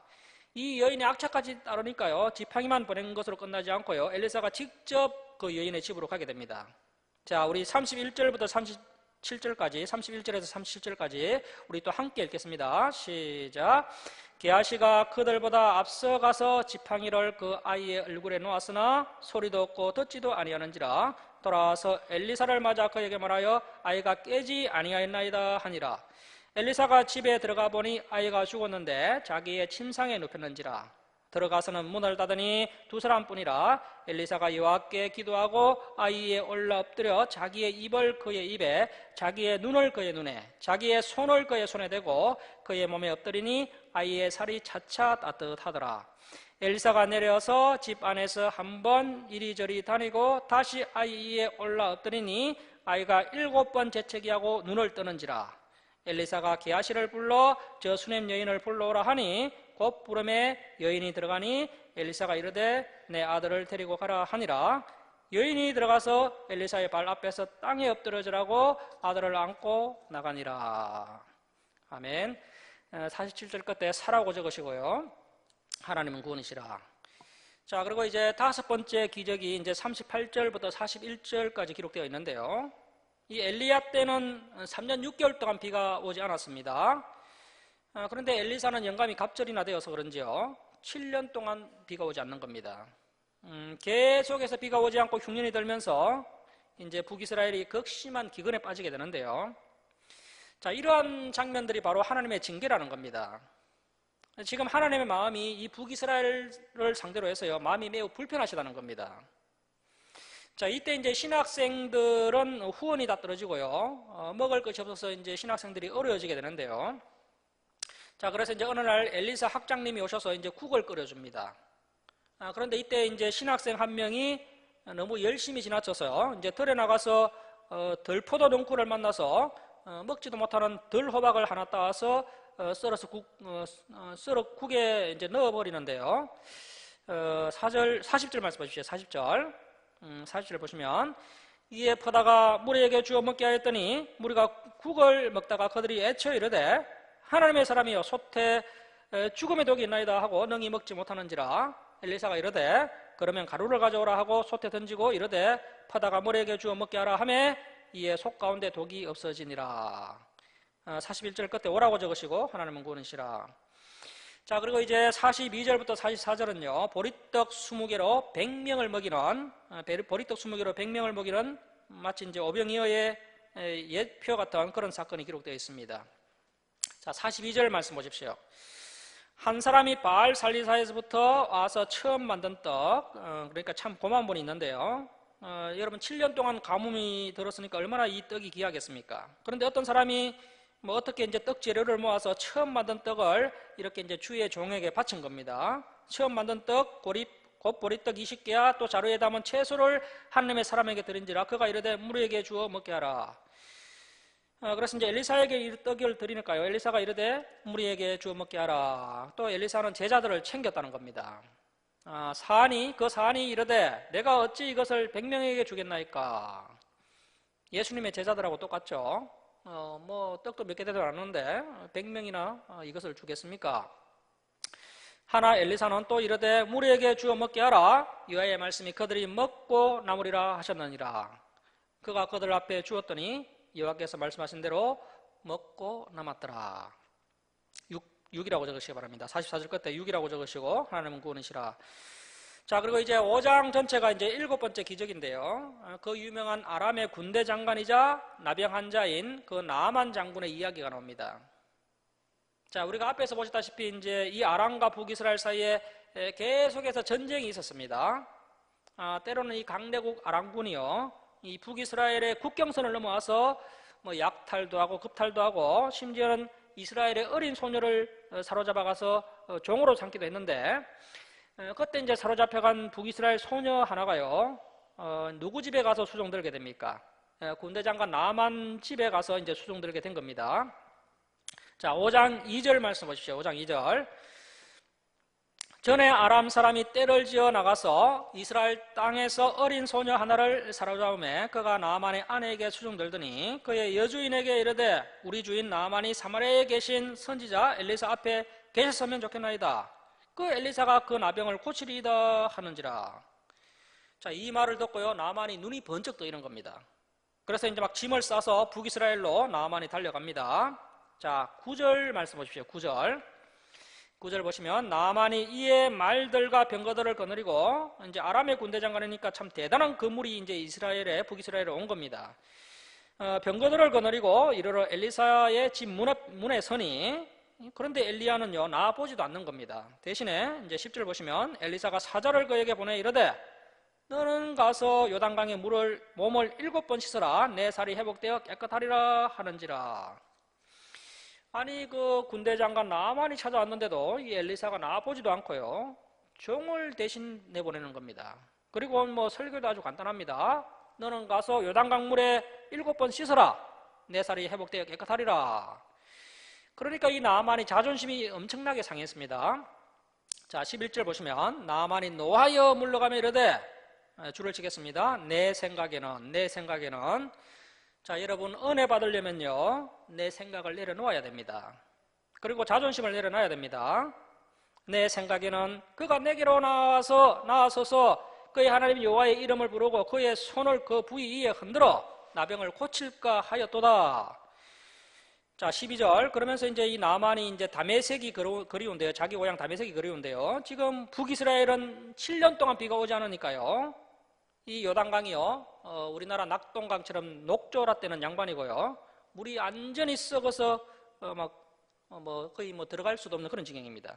이 여인의 악착같이 따르니까요, 지팡이만 보낸 것으로 끝나지 않고요, 엘리사가 직접 그 여인의 집으로 가게 됩니다. 자, 우리 31절부터 37절까지, 31절에서 37절까지 우리 또 함께 읽겠습니다. 시작. 게하시가 그들보다 앞서가서 지팡이를 그 아이의 얼굴에 놓았으나 소리도 없고 듣지도 아니하는지라. 돌아와서 엘리사를 맞아 그에게 말하여 아이가 깨지 아니하였나이다 하니라. 엘리사가 집에 들어가 보니 아이가 죽었는데 자기의 침상에 눕혔는지라. 들어가서는 문을 닫으니 두 사람뿐이라. 엘리사가 여호와께 기도하고 아이에 올라 엎드려 자기의 입을 그의 입에, 자기의 눈을 그의 눈에, 자기의 손을 그의 손에 대고 그의 몸에 엎드리니 아이의 살이 차차 따뜻하더라. 엘리사가 내려서 집 안에서 한 번 이리저리 다니고 다시 아이에 올라 엎드리니 아이가 7번 재채기하고 눈을 뜨는지라. 엘리사가 게하시를 불러 저 수넴 여인을 불러오라 하니 곧 부름에 여인이 들어가니 엘리사가 이르되 내 아들을 데리고 가라 하니라. 여인이 들어가서 엘리사의 발 앞에서 땅에 엎드려지라고 아들을 안고 나가니라. 아멘. 47절 끝에 사라고 적으시고요. 하나님은 구원이시라. 자, 그리고 이제 다섯 번째 기적이 이제 38절부터 41절까지 기록되어 있는데요. 이 엘리야 때는 3년 6개월 동안 비가 오지 않았습니다. 그런데 엘리사는 영감이 갑절이나 되어서 그런지요, 7년 동안 비가 오지 않는 겁니다. 계속해서 비가 오지 않고 흉년이 들면서 이제 북이스라엘이 극심한 기근에 빠지게 되는데요. 자, 이러한 장면들이 바로 하나님의 징계라는 겁니다. 지금 하나님의 마음이 이 북이스라엘을 상대로 해서요, 마음이 매우 불편하시다는 겁니다. 자, 이때 이제 신학생들은 후원이 다 떨어지고요, 먹을 것이 없어서 이제 신학생들이 어려워지게 되는데요. 자, 그래서 이제 어느 날 엘리사 학장님이 오셔서 이제 국을 끓여줍니다. 그런데 이때 이제 신학생 한 명이 너무 열심히 지나쳐서 이제 들에 나가서 덜포도 농구를 만나서 먹지도 못하는 덜호박을 하나 따와서 썰어서 국에 이제 넣어버리는데요. 40절 말씀 보십시오. 40절. 40절 보시면 이에 퍼다가 무리에게 주어 먹게 하였더니 무리가 국을 먹다가 그들이 애쳐 이르되 하나님의 사람이여 솥에 죽음의 독이 있나이다 하고 능히 먹지 못하는지라. 엘리사가 이르되 그러면 가루를 가져오라 하고 솥에 던지고 이르되 퍼다가 무리에게 주어 먹게 하라 하매 이에 속 가운데 독이 없어지니라. 41절 끝에 오라고 적으시고 하나님은 구원이시라. 자, 그리고 이제 42절부터 44절은요 보리떡 20개로 100명을 먹이는, 보리떡 20개로 100명을 먹이는 마치 이제 오병이어의 예표 같은 그런 사건이 기록되어 있습니다. 자, 42절 말씀 보십시오. 한 사람이 바알 살리사에서부터 와서 처음 만든 떡, 그러니까 참 고마운 분이 있는데요. 여러분 7년 동안 가뭄이 들었으니까 얼마나 이 떡이 귀하겠습니까? 그런데 어떤 사람이 뭐 어떻게 이제 떡 재료를 모아서 처음 만든 떡을 이렇게 이제 주의 종에게 바친 겁니다. 처음 만든 떡, 곧 보리떡 20개야 또 자루에 담은 채소를 하나님의 사람에게 드린지라 그가 이르되 무리에게 주어 먹게 하라. 그래서 이제 엘리사에게 이 떡을 드리니까요. 엘리사가 이르되 무리에게 주어 먹게 하라. 또 엘리사는 제자들을 챙겼다는 겁니다. 그 사안이 이르되 내가 어찌 이것을 100명에게 주겠나이까. 예수님의 제자들하고 똑같죠. 뭐 떡도 몇 개 되도 않는데 100명이나 이것을 주겠습니까? 하나 엘리사는 또 이르되 무리에게 주어 먹게 하라. 여호와의 말씀이 그들이 먹고 남으리라 하셨느니라. 그가 그들 앞에 주었더니 여호와께서 말씀하신 대로 먹고 남았더라. 6이라고 적으시기 바랍니다. 44절 끝에 6이라고 적으시고 하나님은 구원이시라. 자, 그리고 이제 5장 전체가 이제 7번째 기적인데요. 그 유명한 아람의 군대 장관이자 나병 환자인 그 나아만 장군의 이야기가 나옵니다. 자, 우리가 앞에서 보셨다시피 이제 이 아람과 북이스라엘 사이에 계속해서 전쟁이 있었습니다. 때로는 이 강대국 아람군이요, 이 북이스라엘의 국경선을 넘어와서 뭐 약탈도 하고 급탈도 하고 심지어는 이스라엘의 어린 소녀를 사로잡아가서 종으로 삼기도 했는데, 그때 이제 사로잡혀간 북이스라엘 소녀 하나가요, 누구 집에 가서 수종들게 됩니까? 군대 장관 나아만 집에 가서 이제 수종들게 된 겁니다. 자, 5장 2절 말씀 보십시오. 5장 2절. 전에 아람 사람이 떼를 지어 나가서 이스라엘 땅에서 어린 소녀 하나를 사로잡음에 그가 나아만의 아내에게 수종들더니 그의 여주인에게 이르되 우리 주인 나아만이 사마리아에 계신 선지자 엘리사 앞에 계셨으면 좋겠나이다. 그 엘리사가 그 나병을 고치리이다 하는지라. 자, 이 말을 듣고요, 나아만이 눈이 번쩍 뜨이는 겁니다. 그래서 이제 막 짐을 싸서 북이스라엘로 나아만이 달려갑니다. 자, 9절 말씀 보십시오. 9절 보시면 나아만이 이에 말들과 병거들을 거느리고, 이제 아람의 군대 장관이니까 참 대단한 건물이 이제 북이스라엘에 온 겁니다. 병거들을 거느리고 이르러 엘리사의 집 문에 서니, 그런데 엘리야는요 나아보지도 않는 겁니다. 대신에 이제 10절 보시면 엘리사가 사자를 그에게 보내 이르되 너는 가서 요단강에 몸을 7번 씻어라. 내 살이 회복되어 깨끗하리라 하는지라. 아니, 그 군대 장관 나아만이 찾아왔는데도 이 엘리사가 나아보지도 않고요, 종을 대신 내보내는 겁니다. 그리고 뭐 설교도 아주 간단합니다. 너는 가서 요단강 물에 7번 씻어라. 내 살이 회복되어 깨끗하리라. 그러니까 이 나아만이 자존심이 엄청나게 상했습니다. 자, 11절 보시면 나아만이 노하여 물러가며 이르되, 줄을 치겠습니다. 내 생각에는 자, 여러분 은혜 받으려면요 내 생각을 내려놓아야 됩니다. 그리고 자존심을 내려놔야 됩니다. 내 생각에는 그가 내게로 나와서서 그의 하나님 여호와의 이름을 부르고 그의 손을 그 부위 위에 흔들어 나병을 고칠까 하였도다. 자, 12절. 그러면서 이제 이 나아만이 이제 다메섹이 그리운데요, 자기 고향 다메섹이 그리운데요, 지금 북이스라엘은 7년 동안 비가 오지 않으니까요 이 요단강이요, 우리나라 낙동강처럼 녹조라떼는 양반이고요, 물이 완전히 썩어서 거의 들어갈 수도 없는 그런 지경입니다.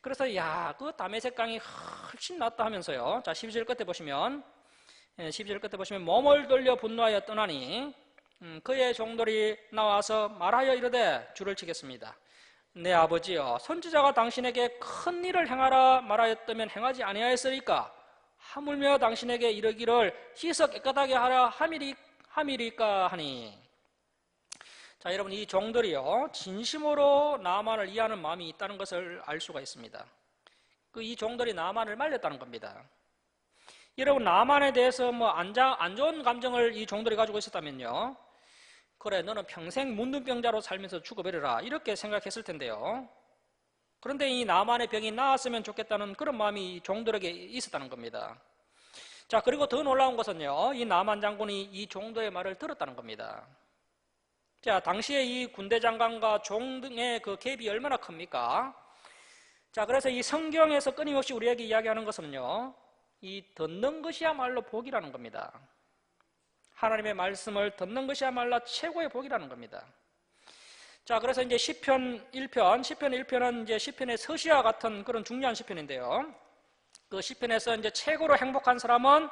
그래서 그 다메섹 강이 훨씬 낫다 하면서요. 자, 12절 끝에 보시면 몸을 돌려 분노하여 떠나니 그의 종들이 나와서 말하여 이르되, 줄을 치겠습니다. 내 아버지여, 선지자가 당신에게 큰 일을 행하라 말하였다면 행하지 아니하였으리까? 하물며 당신에게 이르기를 씻어 깨끗하게 하라 함이리까 하니. 자, 여러분, 이 종들이요 진심으로 나아만을 이해하는 마음이 있다는 것을 알 수가 있습니다. 이 종들이 나아만을 말렸다는 겁니다. 여러분, 나아만에 대해서 안 좋은 감정을 이 종들이 가지고 있었다면요, 그래 너는 평생 문둥병자로 살면서 죽어버려라 이렇게 생각했을 텐데요, 그런데 이 나아만의 병이 나았으면 좋겠다는 그런 마음이 이 종들에게 있었다는 겁니다. 자, 그리고 더 놀라운 것은요, 이 나아만 장군이 이 종들의 말을 들었다는 겁니다. 자, 당시에 이 군대 장관과 종 등의 그 갭이 얼마나 큽니까? 자, 그래서 이 성경에서 끊임없이 우리에게 이야기하는 것은요, 이 듣는 것이야말로 복이라는 겁니다. 하나님의 말씀을 듣는 것이야말로 최고의 복이라는 겁니다. 자, 그래서 이제 시편 1편은 이제 시편의 서시와 같은 그런 중요한 시편인데요. 그 시편에서 이제 최고로 행복한 사람은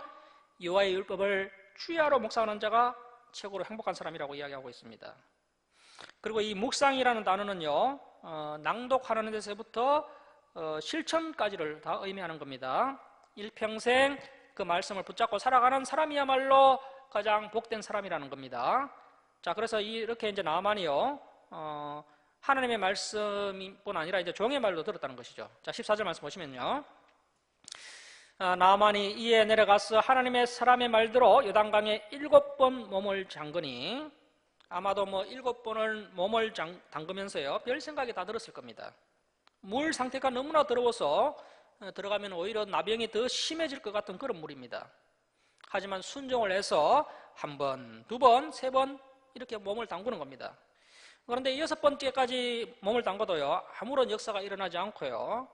여호와의 율법을 주야로 묵상하는 자가 최고로 행복한 사람이라고 이야기하고 있습니다. 그리고 이 묵상이라는 단어는요, 낭독하는 데서부터 실천까지를 다 의미하는 겁니다. 일평생 그 말씀을 붙잡고 살아가는 사람이야말로 가장 복된 사람이라는 겁니다. 자, 그래서 이렇게 이제 나만이요, 하나님의 말씀뿐 아니라 이제 종의 말도 들었다는 것이죠. 자, 14절 말씀 보시면요. 나만이 이에 내려가서 하나님의 사람의 말대로 요단강에 7번 몸을 잠그니, 아마도 뭐 7번을 몸을 담그면서요, 별 생각이 다 들었을 겁니다. 물 상태가 너무나 더러워서 들어가면 오히려 나병이 더 심해질 것 같은 그런 물입니다. 하지만 순종을 해서 한 번, 두 번, 세 번 이렇게 몸을 담그는 겁니다. 그런데 6번째까지 몸을 담궈도요, 아무런 역사가 일어나지 않고요,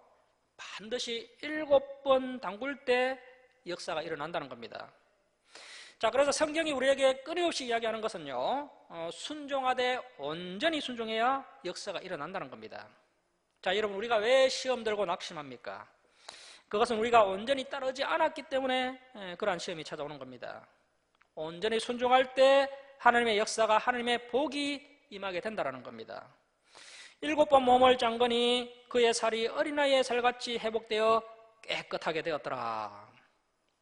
반드시 7번 담글 때 역사가 일어난다는 겁니다. 자, 그래서 성경이 우리에게 끊임없이 이야기하는 것은요, 순종하되 온전히 순종해야 역사가 일어난다는 겁니다. 자, 여러분, 우리가 왜 시험 들고 낙심합니까? 그것은 우리가 온전히 따르지 않았기 때문에 그러한 시험이 찾아오는 겁니다. 온전히 순종할 때 하나님의 역사가, 하나님의 복이 임하게 된다는 겁니다. 7번 몸을 잠그니 그의 살이 어린아이의 살같이 회복되어 깨끗하게 되었더라.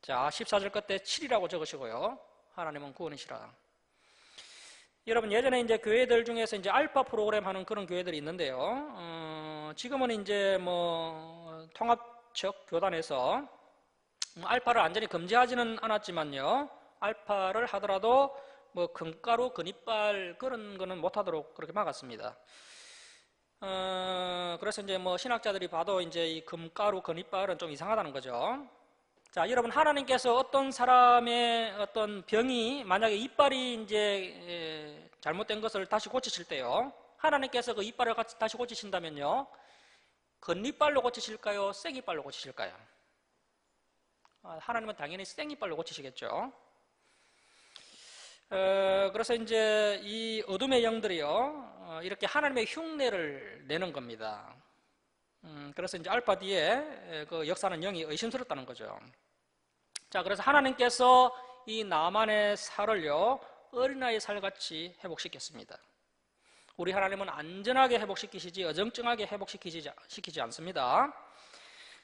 자, 14절 끝에 7이라고 적으시고요. 하나님은 구원이시라. 여러분, 예전에 이제 교회들 중에서 이제 알파 프로그램 하는 그런 교회들이 있는데요. 지금은 이제 뭐 통합적 교단에서 알파를 완전히 금지하지는 않았지만요, 알파를 하더라도 뭐 금가루, 근이빨 그런 거는 못하도록 그렇게 막았습니다. 그래서 이제 뭐 신학자들이 봐도 이제 이 금가루, 근이빨은 좀 이상하다는 거죠. 자, 여러분, 하나님께서 어떤 사람의 어떤 병이, 만약에 이빨이 이제 잘못된 것을 다시 고치실 때요, 하나님께서 그 이빨을 다시 고치신다면요, 근이빨로 고치실까요? 생이빨로 고치실까요? 하나님은 당연히 생이빨로 고치시겠죠. 그래서 이제 이 어둠의 영들이요, 이렇게 하나님의 흉내를 내는 겁니다. 그래서 이제 알파 뒤에 그 역사는 영이 의심스럽다는 거죠. 자, 그래서 하나님께서 이 나만의 살을요, 어린아이 살같이 회복시켰습니다. 우리 하나님은 안전하게 회복시키시지 어정쩡하게 회복시키지 않습니다.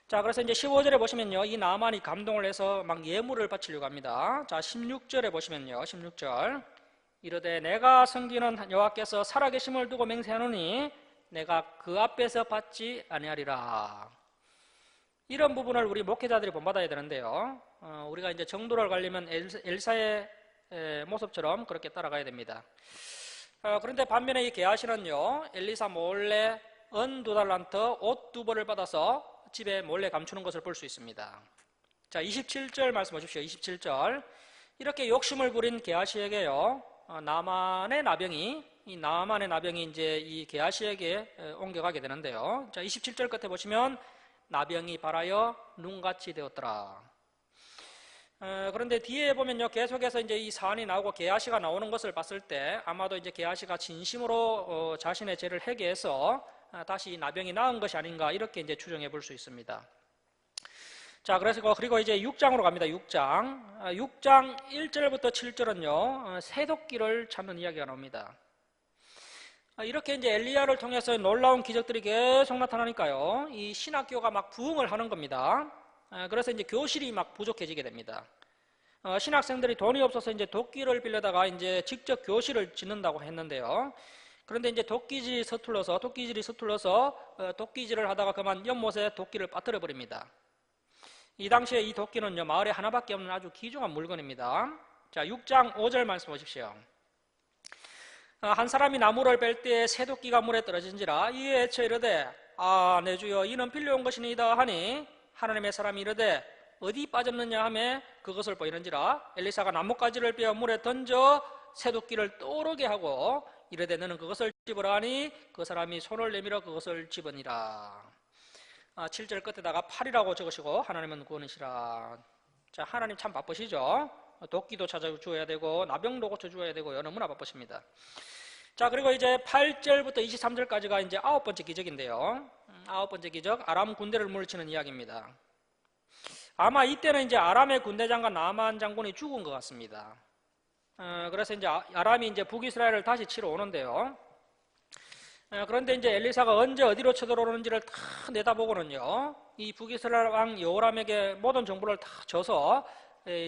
자, 그래서 이제 15절에 보시면요, 이 나만이 감동을 해서 막 예물을 바치려고 합니다. 자, 16절에 보시면요, 16절. 이르되 내가 섬기는 여호와께서 살아계심을 두고 맹세하노니 내가 그 앞에서 받지 아니하리라. 이런 부분을 우리 목회자들이 본받아야 되는데요, 우리가 이제 정도를 가려면 엘사의 모습처럼 그렇게 따라가야 됩니다. 그런데 반면에 이 게하시는요, 엘리사 몰래 은 2달란트, 옷 2벌을 받아서 집에 몰래 감추는 것을 볼 수 있습니다. 자, 27절 말씀 보십시오. 27절. 이렇게 욕심을 부린 게하시에게요, 나만의 나병이 이제 이 게하시에게 옮겨가게 되는데요. 자, 27절 끝에 보시면 나병이 발하여 눈같이 되었더라. 그런데 뒤에 보면요, 계속해서 이제 이 사안이 나오고 게하시가 나오는 것을 봤을 때 아마도 이제 게하시가 진심으로 자신의 죄를 회개해서 다시 나병이 나은 것이 아닌가, 이렇게 이제 추정해 볼 수 있습니다. 자, 그리고 이제 6장으로 갑니다. 6장 1절부터 7절은요, 새도끼를 찾는 이야기가 나옵니다. 이렇게 이제 엘리야를 통해서 놀라운 기적들이 계속 나타나니까요, 이 신학교가 막 부흥을 하는 겁니다. 그래서 이제 교실이 막 부족해지게 됩니다. 신학생들이 돈이 없어서 이제 도끼를 빌려다가 이제 직접 교실을 짓는다고 했는데요. 그런데 이제 도끼질이 서툴러서 도끼질을 하다가 그만 연못에 도끼를 빠뜨려 버립니다. 이 당시에 이 도끼는요, 마을에 하나밖에 없는 아주 귀중한 물건입니다. 자, 6장 5절 말씀 보십시오. 한 사람이 나무를 벨 때에 새 도끼가 물에 떨어진지라 이에 애쳐 이르되 내 주여 이는 빌려온 것이니이다 하니 하나님의 사람이 이르되 어디 빠졌느냐 하매 그것을 보이는지라 엘리사가 나뭇가지를 빼어 물에 던져 새 도끼를 떠오르게 하고 이르되 너는 그것을 집으라 하니 그 사람이 손을 내밀어 그것을 집으니라. 7절 끝에다가 8이라고 적으시고 하나님은 구원이시라. 자, 하나님 참 바쁘시죠. 도끼도 찾아주어야 되고 나병도 고쳐주어야 되고요. 너무나 바쁘십니다. 자, 그리고 이제 8절부터 23절까지가 이제 9번째 기적인데요. 9번째 기적, 아람 군대를 물리치는 이야기입니다. 아마 이때는 이제 아람의 군대장관 나만 장군이 죽은 것 같습니다. 그래서 이제 아람이 이제 북이스라엘을 다시 치러 오는데요. 그런데 이제 엘리사가 언제 어디로 쳐들어오는지를 다 내다보고는요, 이 북이스라엘 왕 여호람에게 모든 정보를 다 줘서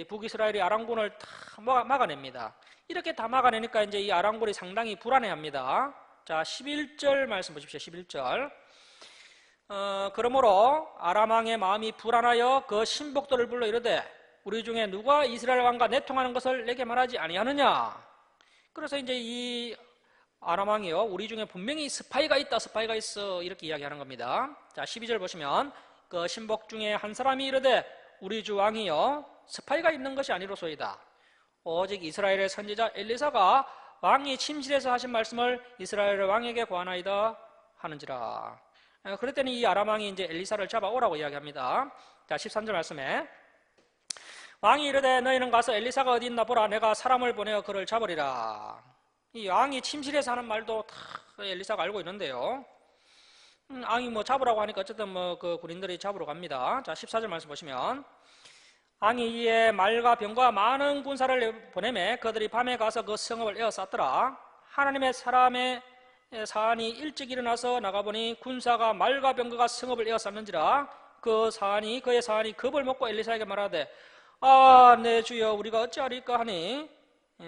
북이스라엘이 아람군을 다 막아냅니다. 이렇게 다 막아내니까 이제 이 아람군이 상당히 불안해합니다. 자, 11절 말씀 보십시오. 11절. 그러므로 아람 왕의 마음이 불안하여 그 신복들을 불러 이르되 우리 중에 누가 이스라엘 왕과 내통하는 것을 내게 말하지 아니하느냐. 그래서 이제 이 아람 왕이요, 우리 중에 분명히 스파이가 있어 이렇게 이야기하는 겁니다. 자, 12절 보시면 그 신복 중에 한 사람이 이르되 우리 주 왕이요, 스파이가 있는 것이 아니로소이다. 오직 이스라엘의 선지자 엘리사가 왕이 침실에서 하신 말씀을 이스라엘 왕에게 고하나이다 하는지라. 그랬더니 이 아람 왕이 이제 엘리사를 잡아오라고 이야기합니다. 자, 13절 말씀에 왕이 이르되 너희는 가서 엘리사가 어디 있나 보라. 내가 사람을 보내어 그를 잡으리라. 이 왕이 침실에서 하는 말도 다 엘리사가 알고 있는데요. 왕이 뭐 잡으라고 하니까 어쨌든 뭐 그 군인들이 잡으러 갑니다. 자, 14절 말씀 보시면 왕이 이에 말과 병과 많은 군사를 보내매 그들이 밤에 가서 그 성읍을 에워쌌더라. 하나님의 사람의 사안이 일찍 일어나서 나가보니 군사가 말과 병거가 성읍을 에워쌌는지라. 그의 사안이 겁을 먹고 엘리사에게 말하되 내 주여 우리가 어찌하리까 하니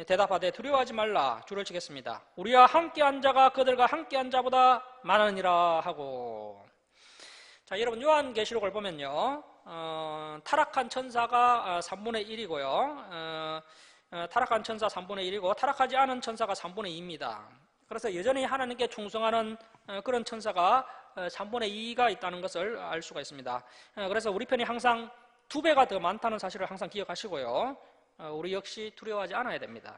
대답하되 두려워하지 말라. 줄을 치겠습니다. 우리와 함께한 자가 그들과 함께한 자보다 많으니라 하고. 자, 여러분 요한계시록을 보면요, 타락한 천사가 3분의 1이고요 타락한 천사 3분의 1이고 타락하지 않은 천사가 3분의 2입니다. 그래서 여전히 하나님께 충성하는 그런 천사가 3분의 2가 있다는 것을 알 수가 있습니다. 그래서 우리 편이 항상 2배가 더 많다는 사실을 항상 기억하시고요, 우리 역시 두려워하지 않아야 됩니다.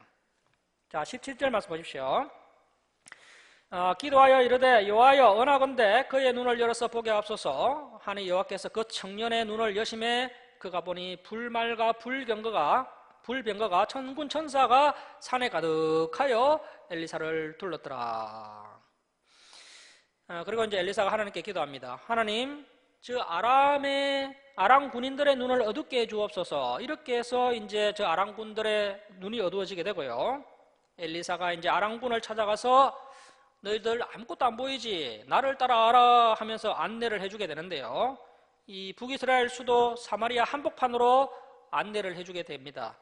자, 17절 말씀 보십시오. 기도하여 이르되 여호와여 원하건대 그의 눈을 열어서 보게 하옵소서 하니 여호와께서 그 청년의 눈을 여심해 그가 보니 불말과 불병거가 천군 천사가 산에 가득하여 엘리사를 둘렀더라. 그리고 이제 엘리사가 하나님께 기도합니다. 하나님, 저 아람 군인들의 눈을 어둡게 해 주옵소서. 이렇게 해서 이제 저 아람 군들의 눈이 어두워지게 되고요, 엘리사가 이제 아람군을 찾아가서 너희들 아무것도 안 보이지? 나를 따라와라 하면서 안내를 해주게 되는데요, 이 북이스라엘 수도 사마리아 한복판으로 안내를 해주게 됩니다.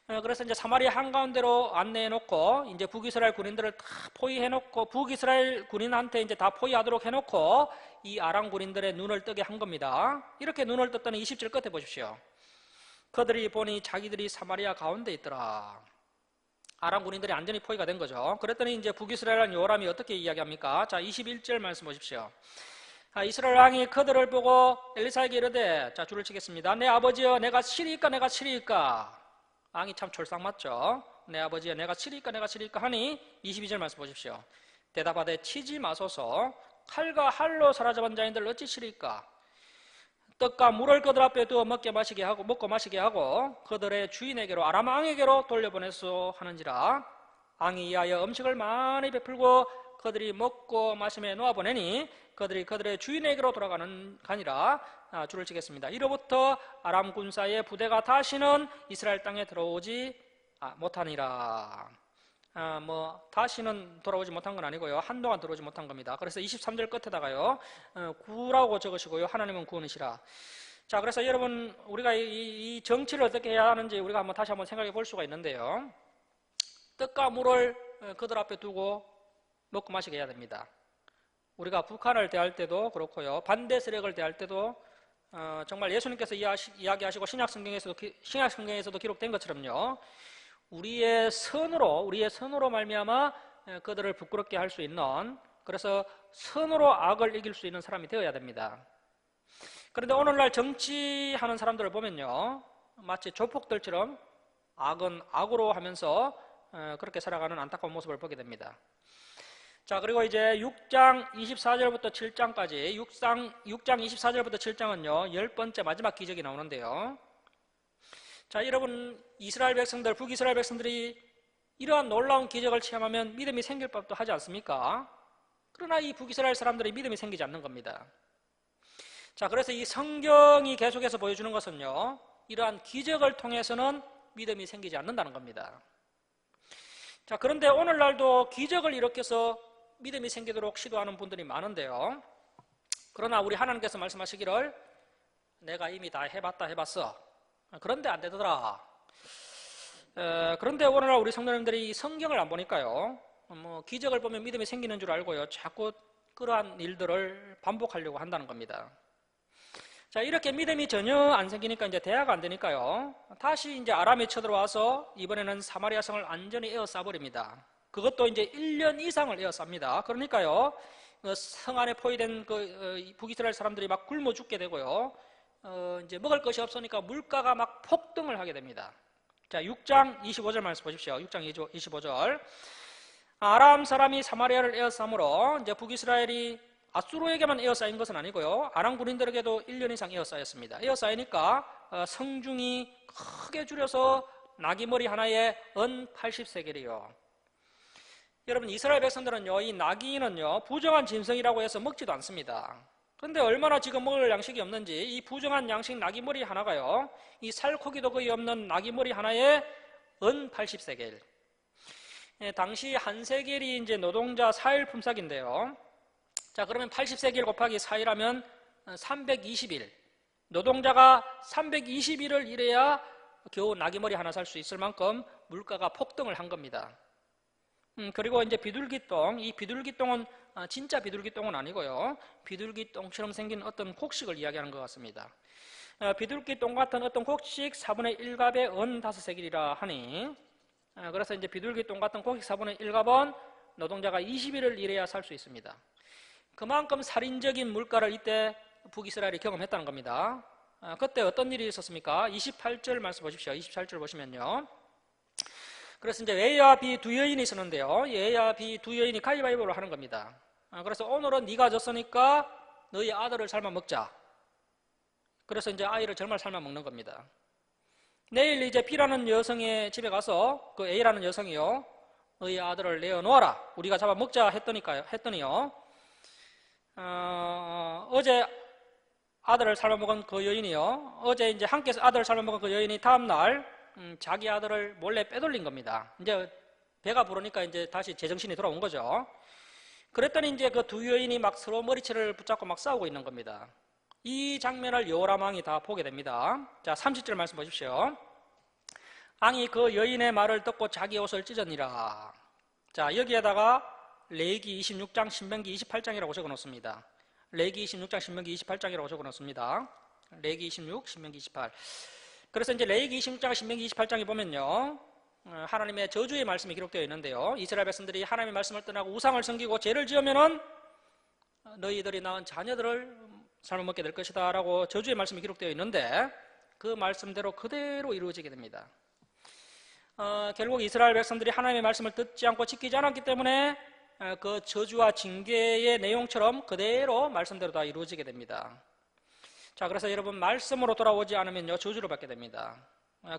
그래서 이제 사마리아 한가운데로 안내해놓고 이제 북이스라엘 군인들을 다 포위해놓고 북이스라엘 군인한테 이제 다 포위하도록 해놓고 이 아람 군인들의 눈을 뜨게 한 겁니다. 이렇게 눈을 떴더니 20절 끝에 보십시오. 그들이 보니 자기들이 사마리아 가운데 있더라. 아람 군인들이 완전히 포위가 된 거죠. 그랬더니 이제 북이스라엘 여호람이 어떻게 이야기합니까? 자, 21절 말씀 보십시오. 이스라엘 왕이 그들을 보고 엘리사에게 이르되, 자, 줄을 치겠습니다. 내 아버지여 내가 치리이까. 왕이 참 촐싹 맞죠? 내 아버지여 내가 치리이까 하니 22절 말씀 보십시오. 대답하되 치지 마소서. 칼과 할로 사로잡은 자인들 어찌 치리이까? 떡과 물을 그들 앞에 두어 먹고 마시게 하고 그들의 주인에게로 아람 왕에게로 돌려보내소 하는지라. 왕이 이하여 음식을 많이 베풀고 그들이 먹고 마심에 놓아보내니 그들이 그들의 주인에게로 가니라. 줄을 치겠습니다. 이로부터 아람 군사의 부대가 다시는 이스라엘 땅에 들어오지 못하니라. 다시는 돌아오지 못한 건 아니고요, 한동안 들어오지 못한 겁니다. 그래서 23절 끝에다가요, 구라고 적으시고요, 하나님은 구원이시라. 자, 그래서 여러분 우리가 이 정치를 어떻게 해야 하는지 우리가 한번 다시 한번 생각해 볼 수가 있는데요, 떡과 물을 그들 앞에 두고 먹고 마시게 해야 됩니다. 우리가 북한을 대할 때도 그렇고요, 반대 세력을 대할 때도 정말 예수님께서 이야기하시고 신약성경에서도 기록된 것처럼요, 우리의 선으로 말미암아 그들을 부끄럽게 할 수 있는, 그래서 선으로 악을 이길 수 있는 사람이 되어야 됩니다. 그런데 오늘날 정치하는 사람들을 보면요, 마치 조폭들처럼 악은 악으로 하면서 그렇게 살아가는 안타까운 모습을 보게 됩니다. 자, 그리고 이제 6장 24절부터 7장까지 6장 24절부터 7장은요 10번째 마지막 기적이 나오는데요, 자, 여러분, 이스라엘 백성들, 북이스라엘 백성들이 이러한 놀라운 기적을 체험하면 믿음이 생길 법도 하지 않습니까? 그러나 이 북이스라엘 사람들이 믿음이 생기지 않는 겁니다. 자, 그래서 이 성경이 계속해서 보여주는 것은요, 이러한 기적을 통해서는 믿음이 생기지 않는다는 겁니다. 자, 그런데 오늘날도 기적을 일으켜서 믿음이 생기도록 시도하는 분들이 많은데요. 그러나 우리 하나님께서 말씀하시기를 내가 이미 다 해봤어. 그런데 안 되더라. 그런데 오늘날 우리 성도님들이 이 성경을 안 보니까요, 기적을 보면 믿음이 생기는 줄 알고요, 자꾸 그러한 일들을 반복하려고 한다는 겁니다. 자, 이렇게 믿음이 전혀 안 생기니까 이제 대화가 안 되니까요, 다시 이제 아람이 쳐들어와서 이번에는 사마리아 성을 완전히 에워싸버립니다. 그것도 이제 1년 이상을 에워쌉니다. 그러니까요, 성 안에 포위된 북이스라엘 사람들이 막 굶어 죽게 되고요, 이제 먹을 것이 없으니까 물가가 막 폭등을 하게 됩니다. 자, 6장 25절 말씀 보십시오. 6장 25절. 아람 사람이 사마리아를 에워싸므로 이제 북이스라엘이 아수르에게만 에워싸인 것은 아니고요, 아람 군인들에게도 1년 이상 에워싸였습니다. 에워싸이니까 성중이 크게 줄여서 나귀머리 하나에 은 80세겔이요. 여러분, 이스라엘 백성들은요, 이 나귀는요, 부정한 짐승이라고 해서 먹지도 않습니다. 그런데 얼마나 지금 먹을 양식이 없는지 이 부정한 양식 나귀머리 하나가요, 이 살코기도 거의 없는 나귀머리 하나에 은 80세겔. 당시 한 세겔이 이제 노동자 4일 품삯인데요. 자, 그러면 80세겔 곱하기 4일하면 320일. 노동자가 320일을 일해야 겨우 나귀머리 하나 살 수 있을 만큼 물가가 폭등을 한 겁니다. 그리고 이제 비둘기똥, 이 비둘기똥은 진짜 비둘기똥은 아니고요, 비둘기똥처럼 생긴 어떤 곡식을 이야기하는 것 같습니다. 비둘기똥 같은 어떤 곡식 4분의 1갑에 은 5세겔이라 하니, 그래서 이제 비둘기똥 같은 곡식 4분의 1갑은 노동자가 20일을 일해야 살 수 있습니다. 그만큼 살인적인 물가를 이때 북이스라엘이 경험했다는 겁니다. 그때 어떤 일이 있었습니까? 28절 말씀 보십시오. 28절 보시면요, 그래서 이제 A와 B 두 여인이 있었는데요, A와 B 두 여인이 가위바위보를 하는 겁니다. 그래서 오늘은 네가 졌으니까 너희 아들을 삶아 먹자. 그래서 이제 아이를 정말 삶아 먹는 겁니다. 내일 이제 B라는 여성의 집에 가서 그 A라는 여성이요, 너희 아들을 내어놓아라, 우리가 잡아 먹자 했더니요, 어제 아들을 삶아 먹은 그 여인이요, 어제 이제 함께 아들을 삶아 먹은 그 여인이 다음날 자기 아들을 몰래 빼돌린 겁니다. 이제 배가 부르니까 이제 다시 제정신이 돌아온 거죠. 그랬더니 이제 그 두 여인이 막 서로 머리채를 붙잡고 막 싸우고 있는 겁니다. 이 장면을 여호람 왕이 다 보게 됩니다. 자, 30절 말씀 보십시오. 왕이 그 여인의 말을 듣고 자기 옷을 찢었니라. 자, 여기에다가 레위기 26장, 신명기 28장이라고 적어놓습니다. 레위기 26장, 신명기 28장이라고 적어놓습니다. 레위기 26, 신명기 28. 그래서 이제 레위기 26장, 신명기 28장에 보면요, 하나님의 저주의 말씀이 기록되어 있는데요, 이스라엘 백성들이 하나님의 말씀을 떠나고 우상을 섬기고 죄를 지으면은 너희들이 낳은 자녀들을 삶아먹게 될 것이다 라고 저주의 말씀이 기록되어 있는데, 그 말씀대로 그대로 이루어지게 됩니다. 결국 이스라엘 백성들이 하나님의 말씀을 듣지 않고 지키지 않았기 때문에 그 저주와 징계의 내용처럼 그대로 말씀대로 다 이루어지게 됩니다. 자, 그래서 여러분, 말씀으로 돌아오지 않으면요, 저주를 받게 됩니다.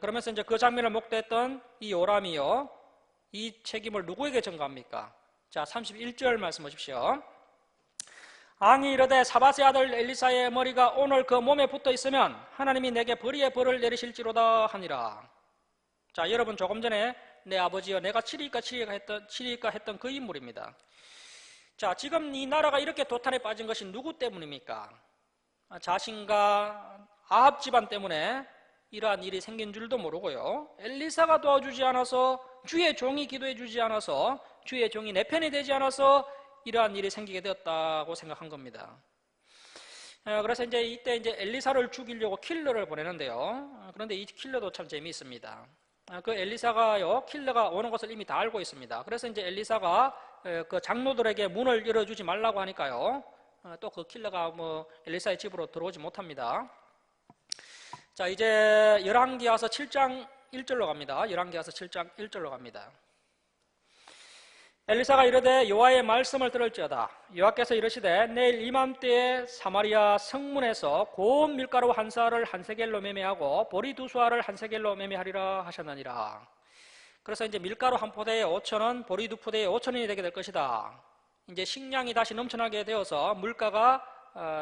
그러면서 이제 그 장면을 목도했던 이 요람이요, 이 책임을 누구에게 전가합니까? 자, 31절 말씀 보십시오. 왕이 이르되 사밧의 아들 엘리사의 머리가 오늘 그 몸에 붙어 있으면 하나님이 내게 벌이의 벌을 내리실지로다 하니라. 자, 여러분, 조금 전에 내 아버지여 내가 치리까 했던 그 인물입니다. 자, 지금 이 나라가 이렇게 도탄에 빠진 것이 누구 때문입니까? 자신과 아합 집안 때문에 이러한 일이 생긴 줄도 모르고요, 엘리사가 도와주지 않아서, 주의 종이 기도해 주지 않아서, 주의 종이 내 편이 되지 않아서 이러한 일이 생기게 되었다고 생각한 겁니다. 그래서 이때 엘리사를 죽이려고 킬러를 보내는데요, 그런데 이 킬러도 참 재미있습니다. 그 엘리사가요, 킬러가 오는 것을 이미 다 알고 있습니다. 그래서 이제 엘리사가 그 장로들에게 문을 열어주지 말라고 하니까요, 또 그 킬러가 엘리사의 집으로 들어오지 못합니다. 자, 이제 열왕기하서 7장 1절로 갑니다. 열왕기하서 7장 1절로 갑니다. 엘리사가 이르되 여호와의 말씀을 들을지어다. 여호와께서 이르시되 내일 이맘때에 사마리아 성문에서 고운 밀가루 한 사를 한 세겔로 매매하고 보리 두 수알을 한 세겔로 매매하리라 하셨느니라. 그래서 이제 밀가루 한 포대에 5,000원, 보리 두 포대에 5,000원이 되게 될 것이다. 이제 식량이 다시 넘쳐나게 되어서 물가가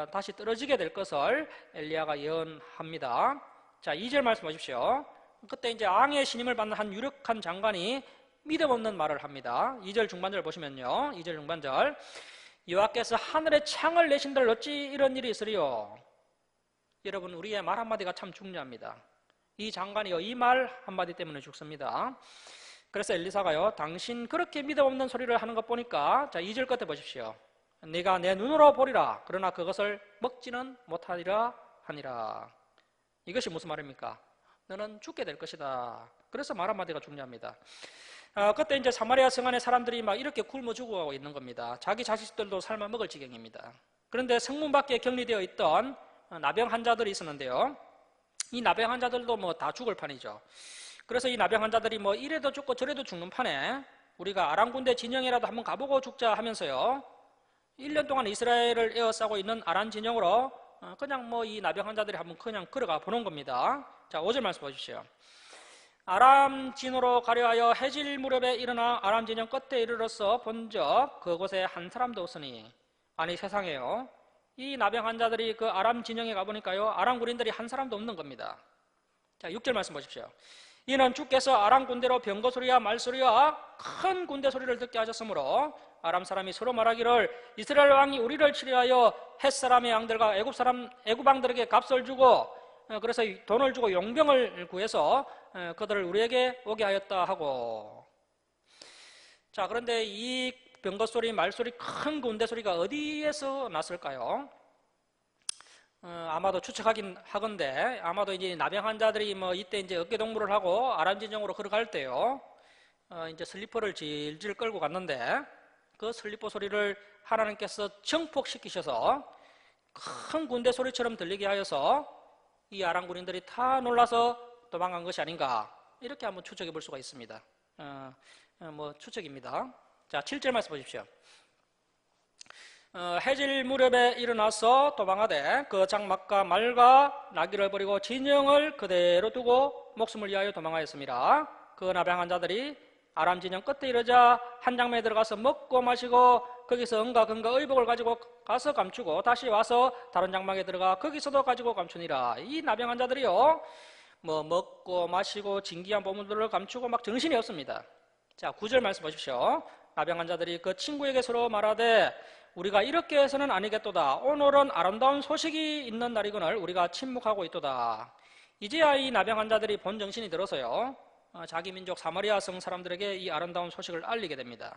다시 떨어지게 될 것을 엘리야가 예언합니다. 자, 2절 말씀 보십시오. 그때 이제 왕의 신임을 받는 한 유력한 장관이 믿음 없는 말을 합니다. 2절 중반절 보시면요. 2절 중반절. 여호와께서 하늘에 창을 내신들 어찌 이런 일이 있으리요. 여러분, 우리의 말 한마디가 참 중요합니다. 이 장관이요, 이 말 한마디 때문에 죽습니다. 그래서 엘리사가요, 당신 그렇게 믿음 없는 소리를 하는 것 보니까, 자, 2절 끝에 보십시오. 네가 내 눈으로 보리라. 그러나 그것을 먹지는 못하리라 하니라. 이것이 무슨 말입니까? 너는 죽게 될 것이다. 그래서 말 한마디가 중요합니다. 그때 이제 사마리아 성 안에 사람들이 막 이렇게 굶어 죽어가고 있는 겁니다. 자기 자식들도 삶아 먹을 지경입니다. 그런데 성문 밖에 격리되어 있던 나병 환자들이 있었는데요. 이 나병 환자들도 뭐 다 죽을 판이죠. 그래서 이 나병 환자들이 뭐 이래도 죽고 저래도 죽는 판에 우리가 아람 군대 진영이라도 한번 가보고 죽자 하면서요. 1년 동안 이스라엘을 에워싸고 있는 아람 진영으로 그냥 뭐 이 나병 환자들이 한번 그냥 걸어가 보는 겁니다. 자, 5절 말씀 보십시오. 아람 진으로 가려 하여 해질 무렵에 일어나 아람 진영 끝에 이르러서 본적 그곳에 한 사람도 없으니. 아니, 세상에요, 이 나병 환자들이 그 아람 진영에 가보니까요, 아람 군인들이 한 사람도 없는 겁니다. 자, 6절 말씀 보십시오. 이는 주께서 아람 군대로 병거 소리와 말소리와 큰 군대 소리를 듣게 하셨으므로 아람 사람이 서로 말하기를 이스라엘 왕이 우리를 치료하여 헷사람의 양들과 애굽 왕들에게 값을 주고 그래서 돈을 주고 용병을 구해서 그들을 우리에게 오게 하였다 하고. 자, 그런데 이 병거 소리, 말소리, 큰 군대 소리가 어디에서 났을까요? 아마도 추측하긴 하건데 아마도 이제 나병 환자들이 뭐 이때 이제 어깨 동무를 하고 아람 진영으로 걸어갈 때요, 이제 슬리퍼를 질질 끌고 갔는데 그 슬리퍼 소리를 하나님께서 증폭시키셔서 큰 군대 소리처럼 들리게 하여서 이 아람 군인들이 다 놀라서 도망간 것이 아닌가, 이렇게 한번 추측해 볼 수가 있습니다. 뭐 추측입니다. 자, 7절 말씀 보십시오. 해질 무렵에 일어나서 도망하되 그 장막과 말과 나귀를 버리고 진영을 그대로 두고 목숨을 위하여 도망하였습니다. 그 나병 환자들이 아람 진영 끝에 이르자 한 장막에 들어가서 먹고 마시고 거기서 은과 금과 의복을 가지고 가서 감추고 다시 와서 다른 장막에 들어가 거기서도 가지고 감추니라. 이 나병 환자들이요, 뭐 먹고 마시고 진귀한 보물들을 감추고 막 정신이 없습니다. 자, 9절 말씀 보십시오. 나병 환자들이 그 친구에게 서로 말하되 우리가 이렇게 해서는 아니겠도다. 오늘은 아름다운 소식이 있는 날이거늘 우리가 침묵하고 있도다. 이제야 이 나병 환자들이 본 정신이 들어서요, 자기 민족 사마리아 성 사람들에게 이 아름다운 소식을 알리게 됩니다.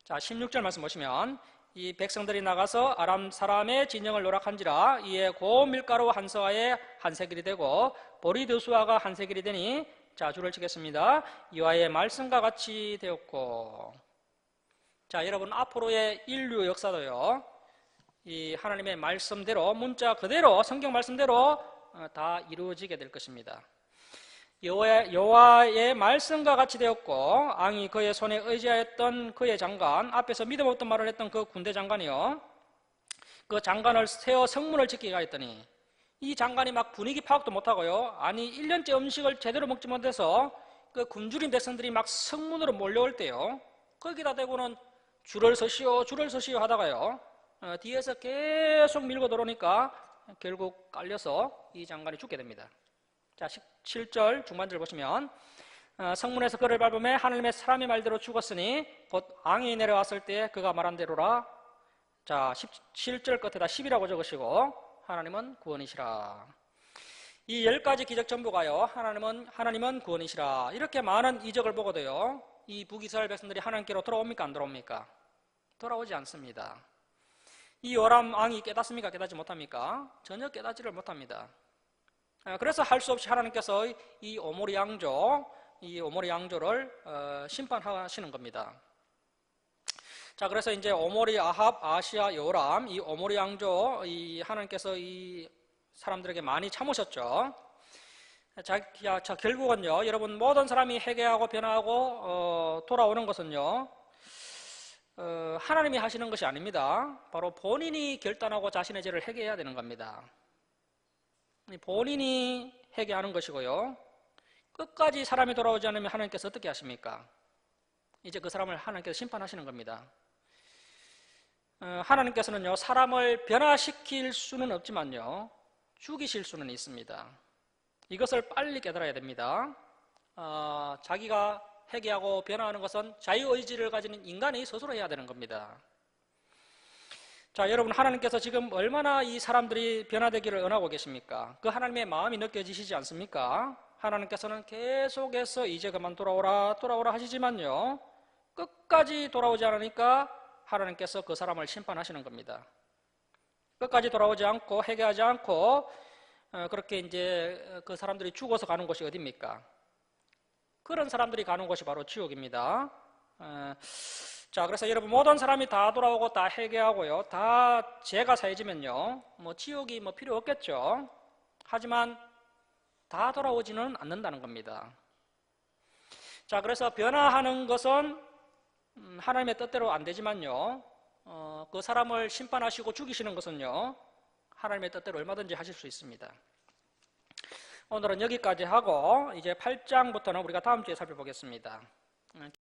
자, 16절 말씀 보시면 이 백성들이 나가서 아람 사람의 진영을 노락한지라 이에 고운 밀가루 한 서아에 한 세겔이 되고 보리 두 수아가 한 세겔이 되니. 자, 줄을 치겠습니다. 여호와의 말씀과 같이 되었고. 자, 여러분, 앞으로의 인류 역사도요, 이 하나님의 말씀대로, 문자 그대로, 성경 말씀대로 다 이루어지게 될 것입니다. 여호와의 말씀과 같이 되었고, 왕이 그의 손에 의지하였던 그의 장관, 앞에서 믿음 없던 말을 했던 그 군대 장관이요, 그 장관을 세워 성문을 지키게 하였더니 이 장관이 막 분위기 파악도 못하고요, 아니 1년째 음식을 제대로 먹지 못해서 그 굶주린 백성들이 막 성문으로 몰려올 때요, 거기다 대고는 줄을 서시오 하다가요, 뒤에서 계속 밀고 들어오니까 결국 깔려서 이 장관이 죽게 됩니다. 자, 17절 중반절 보시면 성문에서 그를 밟으며 하나님의 사람의 말대로 죽었으니 곧 왕이 내려왔을 때 그가 말한 대로라. 자, 17절 끝에다 10이라고 적으시고 하나님은 구원이시라. 이 10가지 기적 전부가요, 하나님은 구원이시라. 이렇게 많은 이적을 보고도요, 이 북이스라엘 백성들이 하나님께로 돌아옵니까, 안 돌아옵니까? 돌아오지 않습니다. 이 요람 왕이 깨닫습니까, 깨닫지 못합니까? 전혀 깨닫지를 못합니다. 그래서 할 수 없이 하나님께서 이 오모리 양조를 심판하시는 겁니다. 자, 그래서 이제 오모리, 아합, 아시아, 요람, 이 오모리 양조, 이 하나님께서 이 사람들에게 많이 참으셨죠. 자, 결국은요, 여러분, 모든 사람이 회개하고 변화하고 돌아오는 것은요, 하나님이 하시는 것이 아닙니다. 바로 본인이 결단하고 자신의 죄를 회개해야 되는 겁니다. 본인이 회개하는 것이고요. 끝까지 사람이 돌아오지 않으면 하나님께서 어떻게 하십니까? 이제 그 사람을 하나님께서 심판하시는 겁니다. 하나님께서는요, 사람을 변화시킬 수는 없지만요, 죽이실 수는 있습니다. 이것을 빨리 깨달아야 됩니다. 자기가 회개하고 변화하는 것은 자유의지를 가지는 인간이 스스로 해야 되는 겁니다. 자, 여러분, 하나님께서 지금 얼마나 이 사람들이 변화되기를 원하고 계십니까? 그 하나님의 마음이 느껴지시지 않습니까? 하나님께서는 계속해서 이제 그만 돌아오라 하시지만요, 끝까지 돌아오지 않으니까 하나님께서 그 사람을 심판하시는 겁니다. 끝까지 돌아오지 않고 회개하지 않고 그렇게 이제 그 사람들이 죽어서 가는 곳이 어디입니까? 그런 사람들이 가는 곳이 바로 지옥입니다. 자, 그래서 여러분, 모든 사람이 다 돌아오고 다 회개하고요, 다 죄가 사해지면요, 지옥이 필요 없겠죠. 하지만 다 돌아오지는 않는다는 겁니다. 자, 그래서 변화하는 것은 하나님의 뜻대로 안 되지만요, 그 사람을 심판하시고 죽이시는 것은요, 하나님의 뜻대로 얼마든지 하실 수 있습니다. 오늘은 여기까지 하고 이제 8장부터는 우리가 다음 주에 살펴보겠습니다.